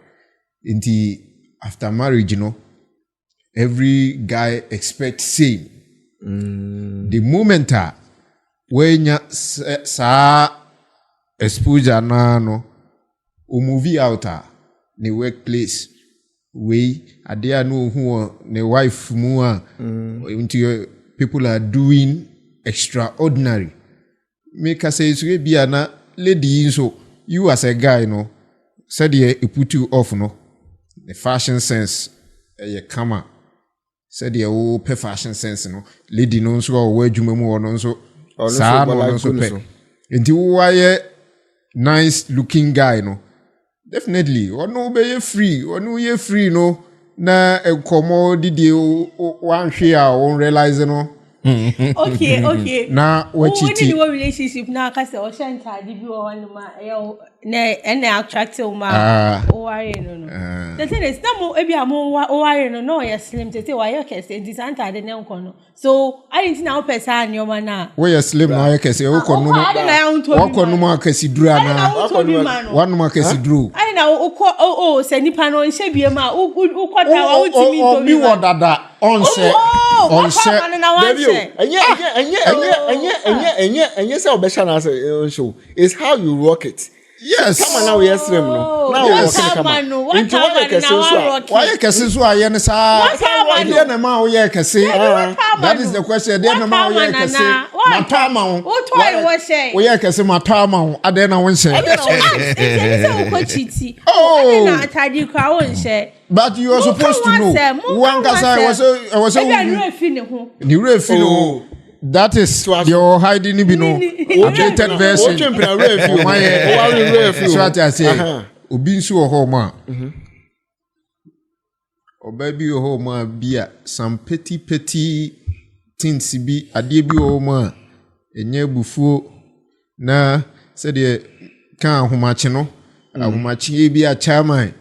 After marriage, you know, every guy expects same. The moment when you sa exposure na no, movie out the workplace. We there know who the wife more into people are doing extraordinary. Make us say so be an lady so you as a guy no said it put you off no the fashion sense come out said the old fashion sense no lady no so wear jumemu no so sa no so pe nti why nice looking guy no definitely ono be free ono ye free no na enkomo didi one share on realize no okay na wachiti when relationship na ka say o shanta di bi o one ma na attractive ma o worry no the thing is na mo ebi amo o worry no you slim say why you can say this anta de nko no so I didn't know person anyoma na we slim na you can say o kono mo akasi duru ana one mo akasi duru I na o se nipa no nse bie ma o kwata wa utimi to bi wo dada onse enye say obesha na say show is how you rock it. Yes. Come on now yes rem no. Now yes. Come on. Into what kese so. Why kese so aye ne sa? Dey na ma wo ye kese. That is the question. Dey na ma wo ye kese. Matama wo. Wo toy wo say. Wo ye kese matama wo. Ade na wo nse. Oh. Na atadi kwa wo nse. But you are supposed to know. One guy was ni refi no. That is your hiding no updated version. So I say obi nso wo home obabi wo home bia some petty things bi ade bi wo home enye bufuo na se de kan ahomache no ahomache bi a chairman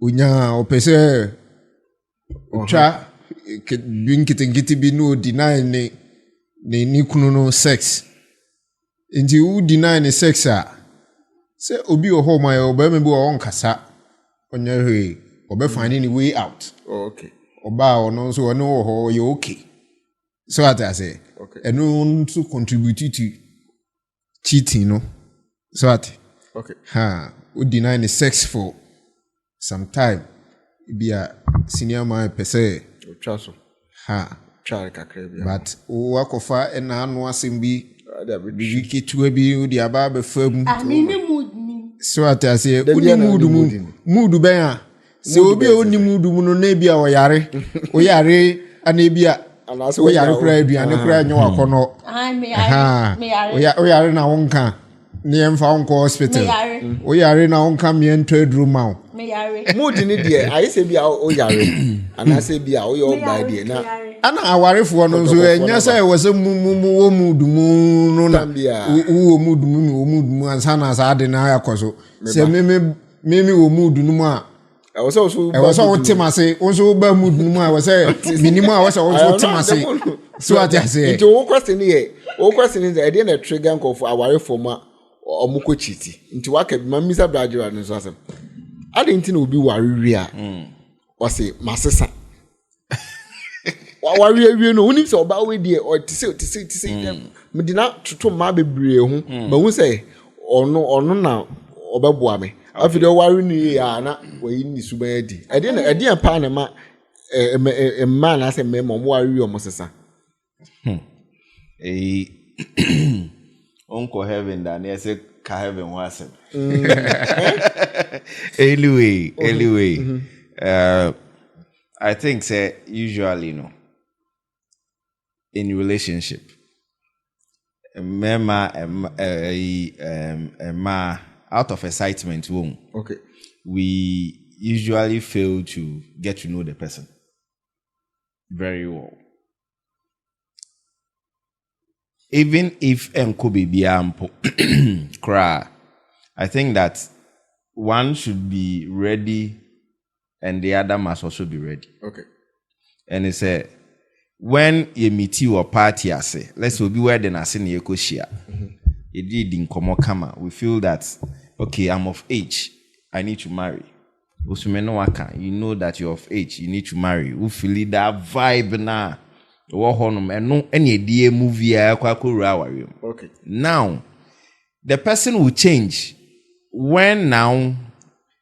onya opese otwa binkiti bi no deny ni kunu no sex nti u deny ni sex a se obi o home ayo ba me bi o nkasa onya hwe obe find any way out. Okay. Oba ono so ono ho you okay. So what I say. Okay. And to contribute to cheating no. So what? Okay. U deny ni sex for some time. Be a senior man per se. Chaso. But wakofa ena anu asembi bibiki tuwe bi udi ababe fem. So what I say. Uni mudu benya. Se obi oni mudu mu no na bia oyare. Oyare ana bia oyare kura aduane kura nya wakono. Oyare na wonka. Ni emfa wonko hospital. Oyare na wonka miento edruma. Mood ni de ayi se bia oyare. Ana se bia oyo by de na ana awarefo no so enya say wo se mu wo mudumu no na wo mudumu ansa na sa de na yakoso se meme wo mudumu a e wo so wo temase wo so ba mudumu a wo se minimum a wo so wo temase so what I say nti wo question is e dey na trigger nko for awarefo ma omuko chiti nti waka bi mamisa brajira no so asem ade nti na obi wariri a wo se masesa wari no unim se oba we die o tise medina toto ma bebre hu ba hu se ono na obeboa me afide wari ni ya na wayi ni suban adi ade pa na ma ma na se me mo wari o mosesa onko heaven da na se ka heaven wasem anyway I think say usually in relationship ma out of excitement okay we usually fail to get to know the person very well, even if enkobe biampo cry. I think that one should be ready and the other must also be ready. Okay. And it's when you meet your party, I say, let's be where the Nasin Yekoshia. You did in Komokama. We feel that, okay, I'm of age. I need to marry. You know that you're of age. You need to marry. We feel that vibe now. And no any idea movie. Okay. Now, the person will change when now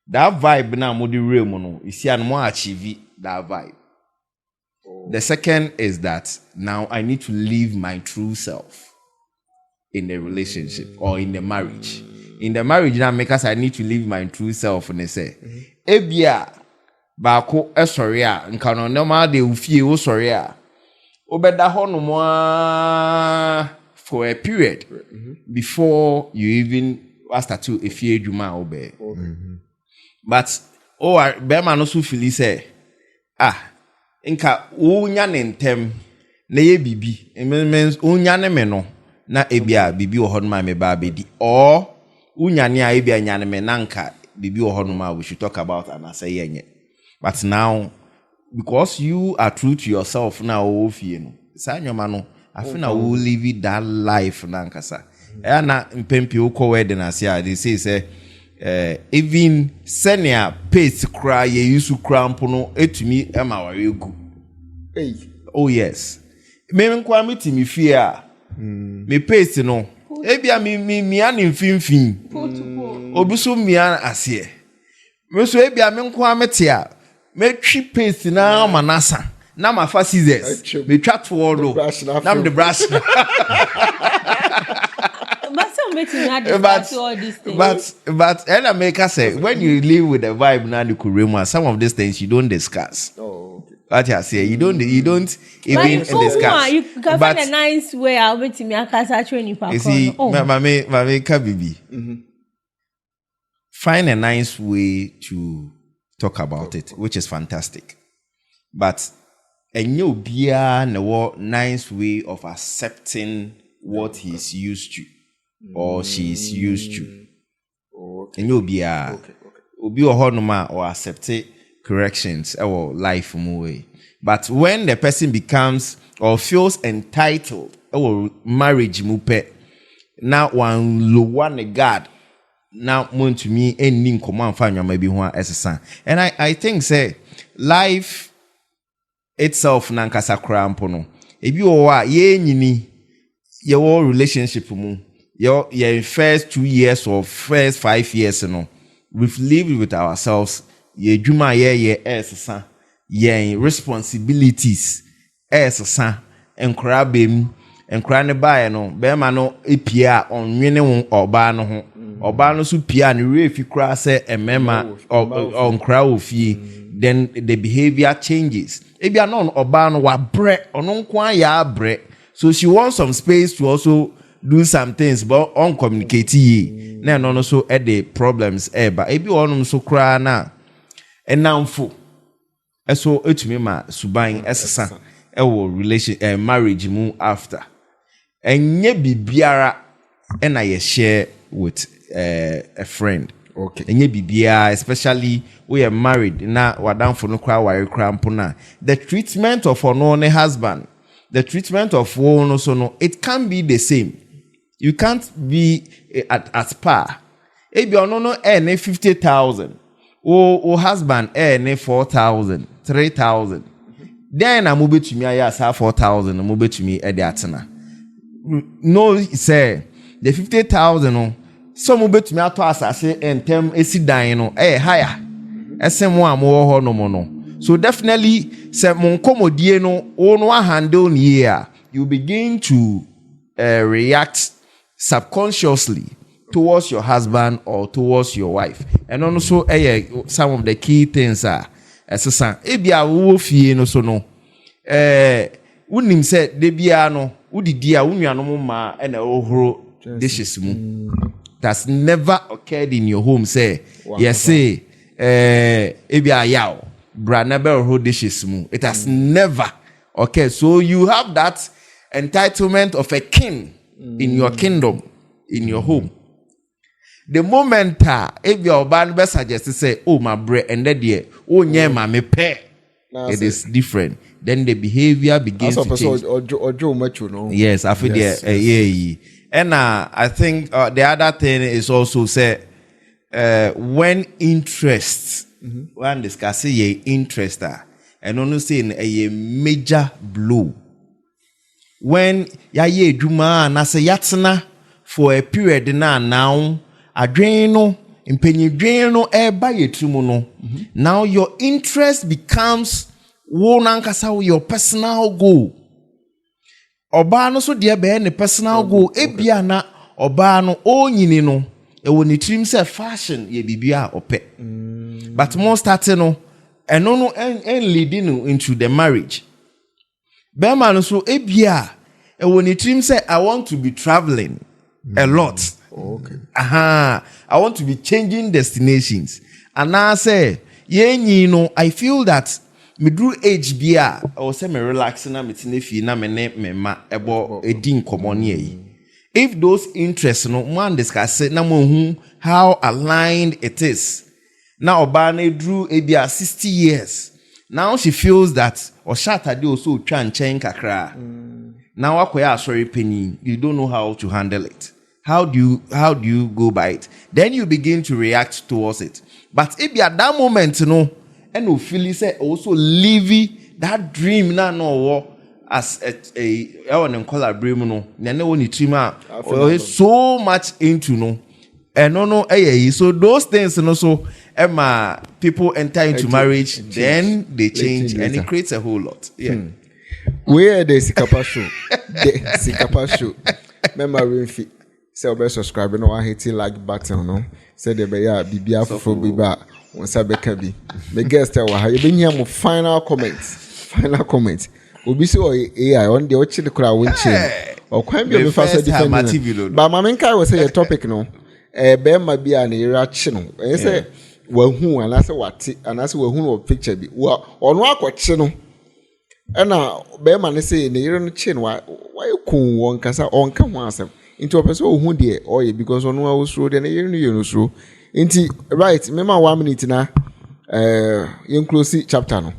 that vibe now modi real mono. You see, and more achieve that vibe. The second is that now I need to live my true self in the relationship or in the marriage. In the marriage now, make us I need to live my true self. And they say, Ebia bako sorry nkano normal de ufie o sorry obeda ho no for a period before you even start to if you juma obey. But Bema no so feel say inka unya nentem na ye bibi means unya ne me no na ebia bibi wo hodoma me ba bedi or unya ne a ebia nya ne me nanka bibi wo hodoma we should talk about and say yenye. But now because you are true to yourself now ofie no sa nyoma no afina we live that life nankasa na mpempi uko wedding asia they say even senior pace cry ye use cramp no etumi ema ware gu. Oh yes. Me nkwa metimi fie me pace no ebia me an mfimfin obuso mia ase me so ebia me nkwa mete a me twi pace na manasa na ma fa scissors me twa to do na me the brush. But Ella Maker say when you live with the vibe now the kurema, some of these things you don't discuss. Oh, okay. What I say, you don't even discuss. You can find a nice way out with me. I can training. You see, my baby. Find a nice way to talk about it, which is fantastic. But a new beer, no nice way of accepting what he's used to. Or she's used to. Okay. And you'll be honoma or accept corrections or life way. But when the person becomes or feels entitled or marriage mupe, now one low God now moon to me ending command find maybe one as a son. And I think say life itself nankasa krampono. If you are your relationship your first 2 years or first 5 years, we've lived with ourselves. Ye juma son. Ye responsibilities son. Enkrabem, enkrane ba no. Bema no epia on winning oba no ho. Oba no su pia ni refi kra se emema on kra ofie. Then the behavior changes. Ebia no oba no wa bre onon kwa ya bre. So she wants some space to also do some things but uncommunicate na no so the problems but ebi onum so kra na enamfo eso etumi ma suban esesa wo relation marriage mu after enye bibiara na ye share with a friend. Okay. Enye bibiara especially we are married na wadamfo no kra wire kra mpona the treatment of one husband, the treatment of one so no, it can be the same. You can't be at par. If you no earn 50,000, or husband earn 4,000, 3,000, then I move to me. I say 4,000. I move to me at the atena. No, say the 50,000. Some move to me at us. I say and term esi dying. Higher. SM1 more no. So definitely, say mon comodie no one handle here. You begin to react subconsciously towards your husband or towards your wife. And also some of the key things are esesa ebia wo fie no so no unim say de bia no udidi a unuanom ma na ohoro dishes mu. That's never occurred in your home say yes say ebia yaw bra never ohoro dishes mu. It has never okay. So you have that entitlement of a king in your kingdom, in your home. The moment if your band best suggest to say, oh my bread and that year, oh yeah, me pay. It is different. Then the behavior begins to change. Yes, I feel yeah. And I think the other thing is also say when interest, when discussing your interest, and only saying a major blow. When ya ye juma na se yatsena for a period now adwen no impenyi dwen no eba yetumu no now your interest becomes wo nankasa your personal goal. Oba no so de be ne personal goal ebia na oba no onyini no e woni trim say fashion ye bibia ope. But more starting no eno no en leading into the marriage. Bema no so ebia e woni trim say I want to be traveling a lot. Okay. I want to be changing destinations. And now I say, I feel that me drew age beer or say me relaxing na me tinefi na me ma ebo edin komoni. If those interests no man discuss na mo how aligned it is. Now Obane drew a 60 years. Now she feels that or Shatade also try and change kakra. Now akoya sorry penny, you don't know how to handle it. How do you go by it? Then you begin to react towards it. But if you at that moment, and you feel say also leave that dream no as a so much into so those things so people enter into marriage, then they change and it creates a whole lot. Where the Sikapa show, the Sikapa show, remember say obe subscribe no one hit like button no say the be ya bibia fofo biba won say be ka bi me guest wa ha ye be nya mo final comment obi say o AI on the o chi de kura won chi o kwan bi me fa so defend ba ma men kai we say your topic no be ma bi a na ira chi no e say wa hu ana say wate ana say wa hu no picture bi wa ono akochi no na be ma ne say na ira no chi no wa kun won kasa on ka ho asem into a person who dear or because on one was road and a year so into right remember 1 minute na you close chapter no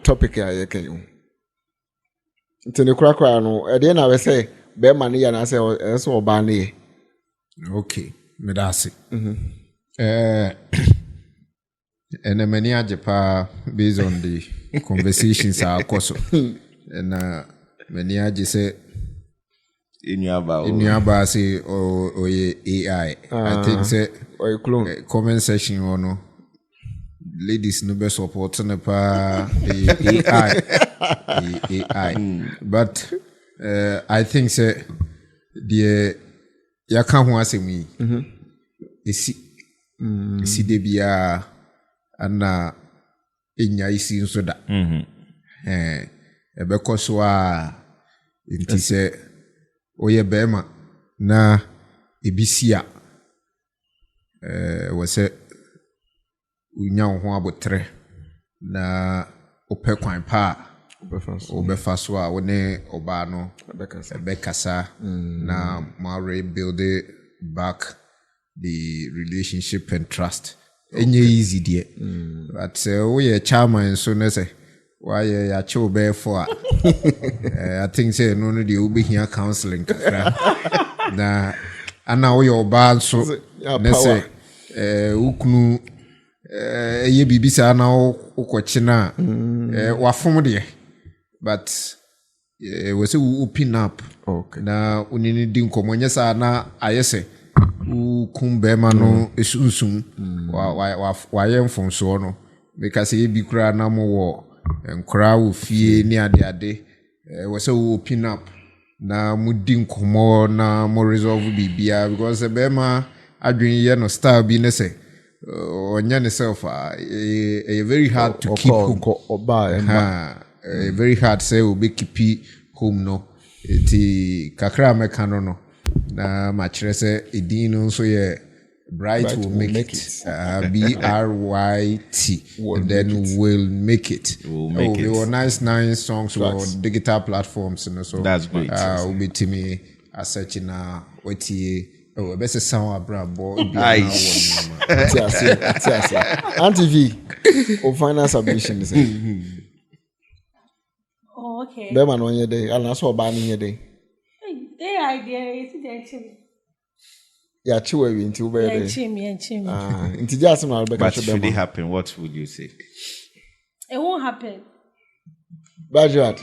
topic I can you into the crack no at the end I will say bear money and I say so bani okay medasi and many ajepa based on the conversations are course and many aje say Inyaba say or AI. I think say or clone comment section or no. Ladies no be support na pa the AI. But I think say the ya kan ho asemi. Esi de bia ana enya isi nso da. Ebe koso a inti say oye bema na ebisia wose unya ho abotre na ope kwan pa obefa so a woni oba no bekasa na ma rebuild back the relationship and trust enye easy there but oye chairman so na say why ya cho be for I think say no the obi here counseling na ana wo your ban so na say ukunu ye bibisa na ukochi na wafom de but we say we open up okay na unini di nkomo nyesa na ayese ukumbe ma no esunsun wa yemfon so no because ye bi kura na mo wo nkra wo fie ni ade we say we open up na mudi nkomo na mo resolve bibia because bema adwen ye no style bi ne say onya ne self very hard to keep home very hard say we be keep home no eti kakra mekano no na ma kire say edin no so ye Bright will make it. BRYT. And then we'll make it. They were nice songs for digital platforms. So that's great. We'll be to me searching OTA. Oh, best sound brabo. TV or final submission. Oh, okay. Beman on your day. I'll also ban in your day. The idea is the yeah, chiwe into where into just my but should it happen, what would you say? It won't happen. Bajad.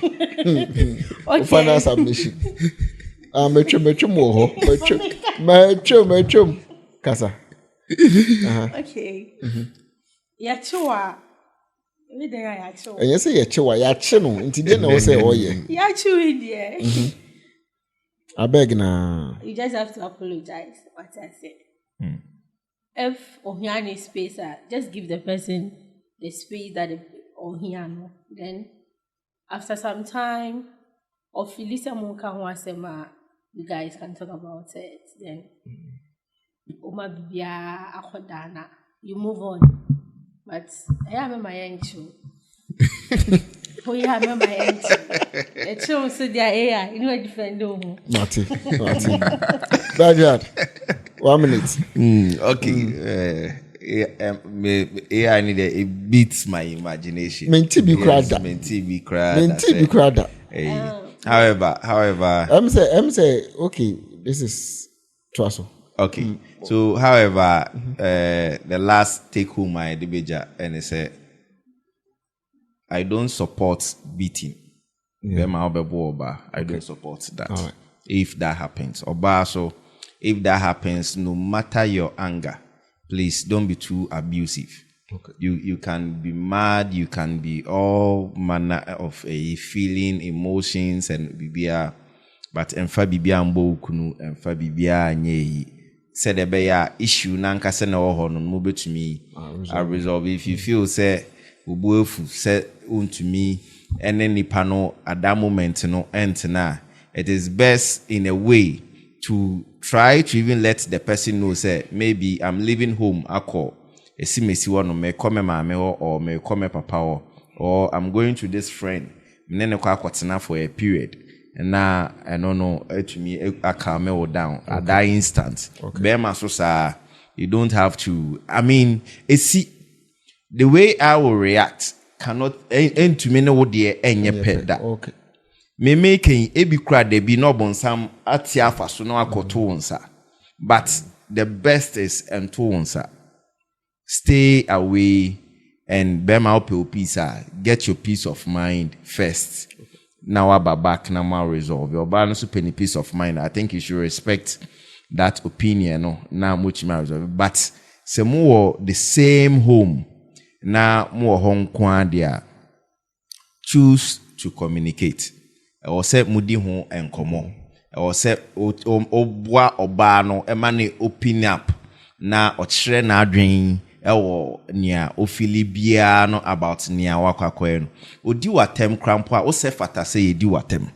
Okay. Final submission. Metro. Kasa. Okay. Ya chua. Everything ya chua. And you say ya chua, ya chino. Into dinner say oh yeah. Ya chewy dear. I beg na. You just have to apologize. What I said. If Ohiani space, just give the person the space that Ohiano. Then after some time, or Felisa Monka Wasema, you guys can talk about it. Then, Oma Bibia Akodana, you move on. But I am my angel. Oh, yeah, I remember my angel. It's so dear AI, you know, defend them. Marty. Backyard. 1 minute. Okay. AI need it beats my imagination. Menti be crowd. However, I'm say okay, this is Trasso. Okay. So however, the last take home my debaja and say I don't support beating. I don't support that. Right. If that happens. So if that happens, no matter your anger, please don't be too abusive. Okay. You can be mad, you can be all manner of a feeling, emotions, and bibia, but enfa bibia mbo kunu, enfa bibia nye. Said there be a issue nanka se na ho no mo betumi I resolve. If you feel say ubuefu say untumi ene nipa no at that moment no na, it is best in a way to try to even let the person know say maybe I'm leaving home akọ esimesi wo no me come maame or me come papa or I'm going to this friend me ne kwa akotena for a period na I don't know to me I calm me down at that instant. Bema so sa you don't have to. I mean, see the way I will react cannot end to me no dear any pet that. Okay. Me making ebi kra de bi no bonsam atia fa so no akoto wonsa. But the best is to wonsa. Stay away and bema up your peace. Get your peace of mind first. Now about back now my resolve. Your balance to penny peace of mind. I think you should respect that opinion. No, now much my resolve. But say more the same home. Now more home kwandia. Choose to communicate. Or say mudi home and come or say obwa obano emane open up na ochre na adwen ewo nia ofili bia no about nia wakwakoe no odi watem krampo a wo se fata say edi watem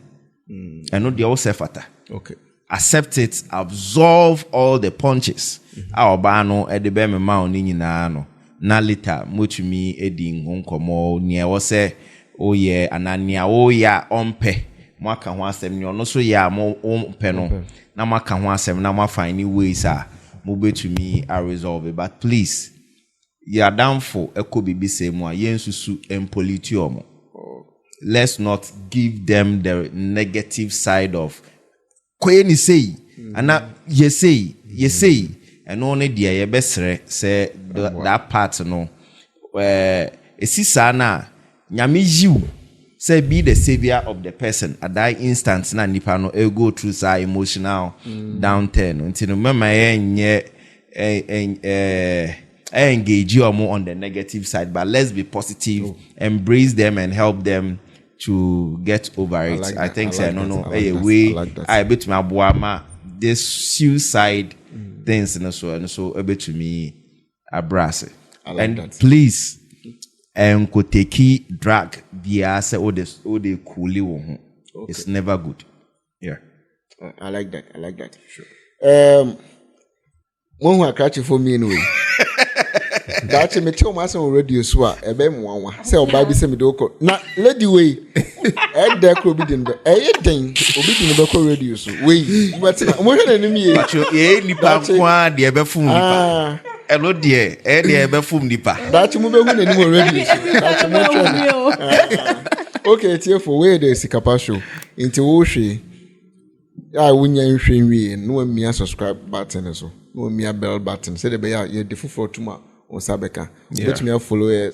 eno de wo se fata. Okay, accept it, absorb all the punches a oba no e de be me ma oni nyina no na later motumi edi nkonkomo nia wo se oye anania oya ompe mwaka ho asem ni ono so ya mo ompe no na mwaka ho asem na find ways a mo betumi a resolve it. But please you are down for eko bibi say mo yensusu empoliti omo. Let's not give them the negative side of kweni say ana ye say and only dia ye besre say that part no esisa na nyame yiw say be the savior of the person at that instant na nipa no go through say emotional downturn until no mama engage you more on the negative side, but let's be positive, embrace them and help them to get over it. I think say no way I bet my boy this suicide things and so a bit to me abrace and that. Please could take drug via say all the coolly one. It's never good. Yeah, I like that. Sure. One who catch for me anyway. That me tell my son radio so e be mo say oba bi say me do ko na lady way e dey ko bi din be e den obi din be ko radio so we but mo hwe na nim ye but ye nipa kwa de be fum nipa e no de e de be fum nipa that mo be hu na nim radio so that mo try okay tie for we dey sikapa show into wo hwe ya wunya nhwe nwie no amia subscribe button so no amia bell button say the be ya ye defu for tuma on Sabeka. Let me follow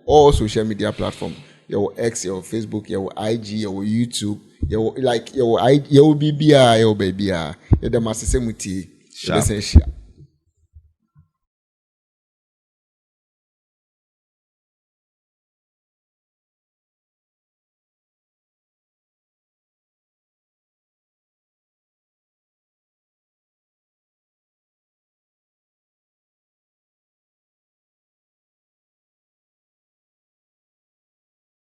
all social media platform. Your X, your Facebook, your IG, your YouTube, your BBR, your baby. You're the master semuti.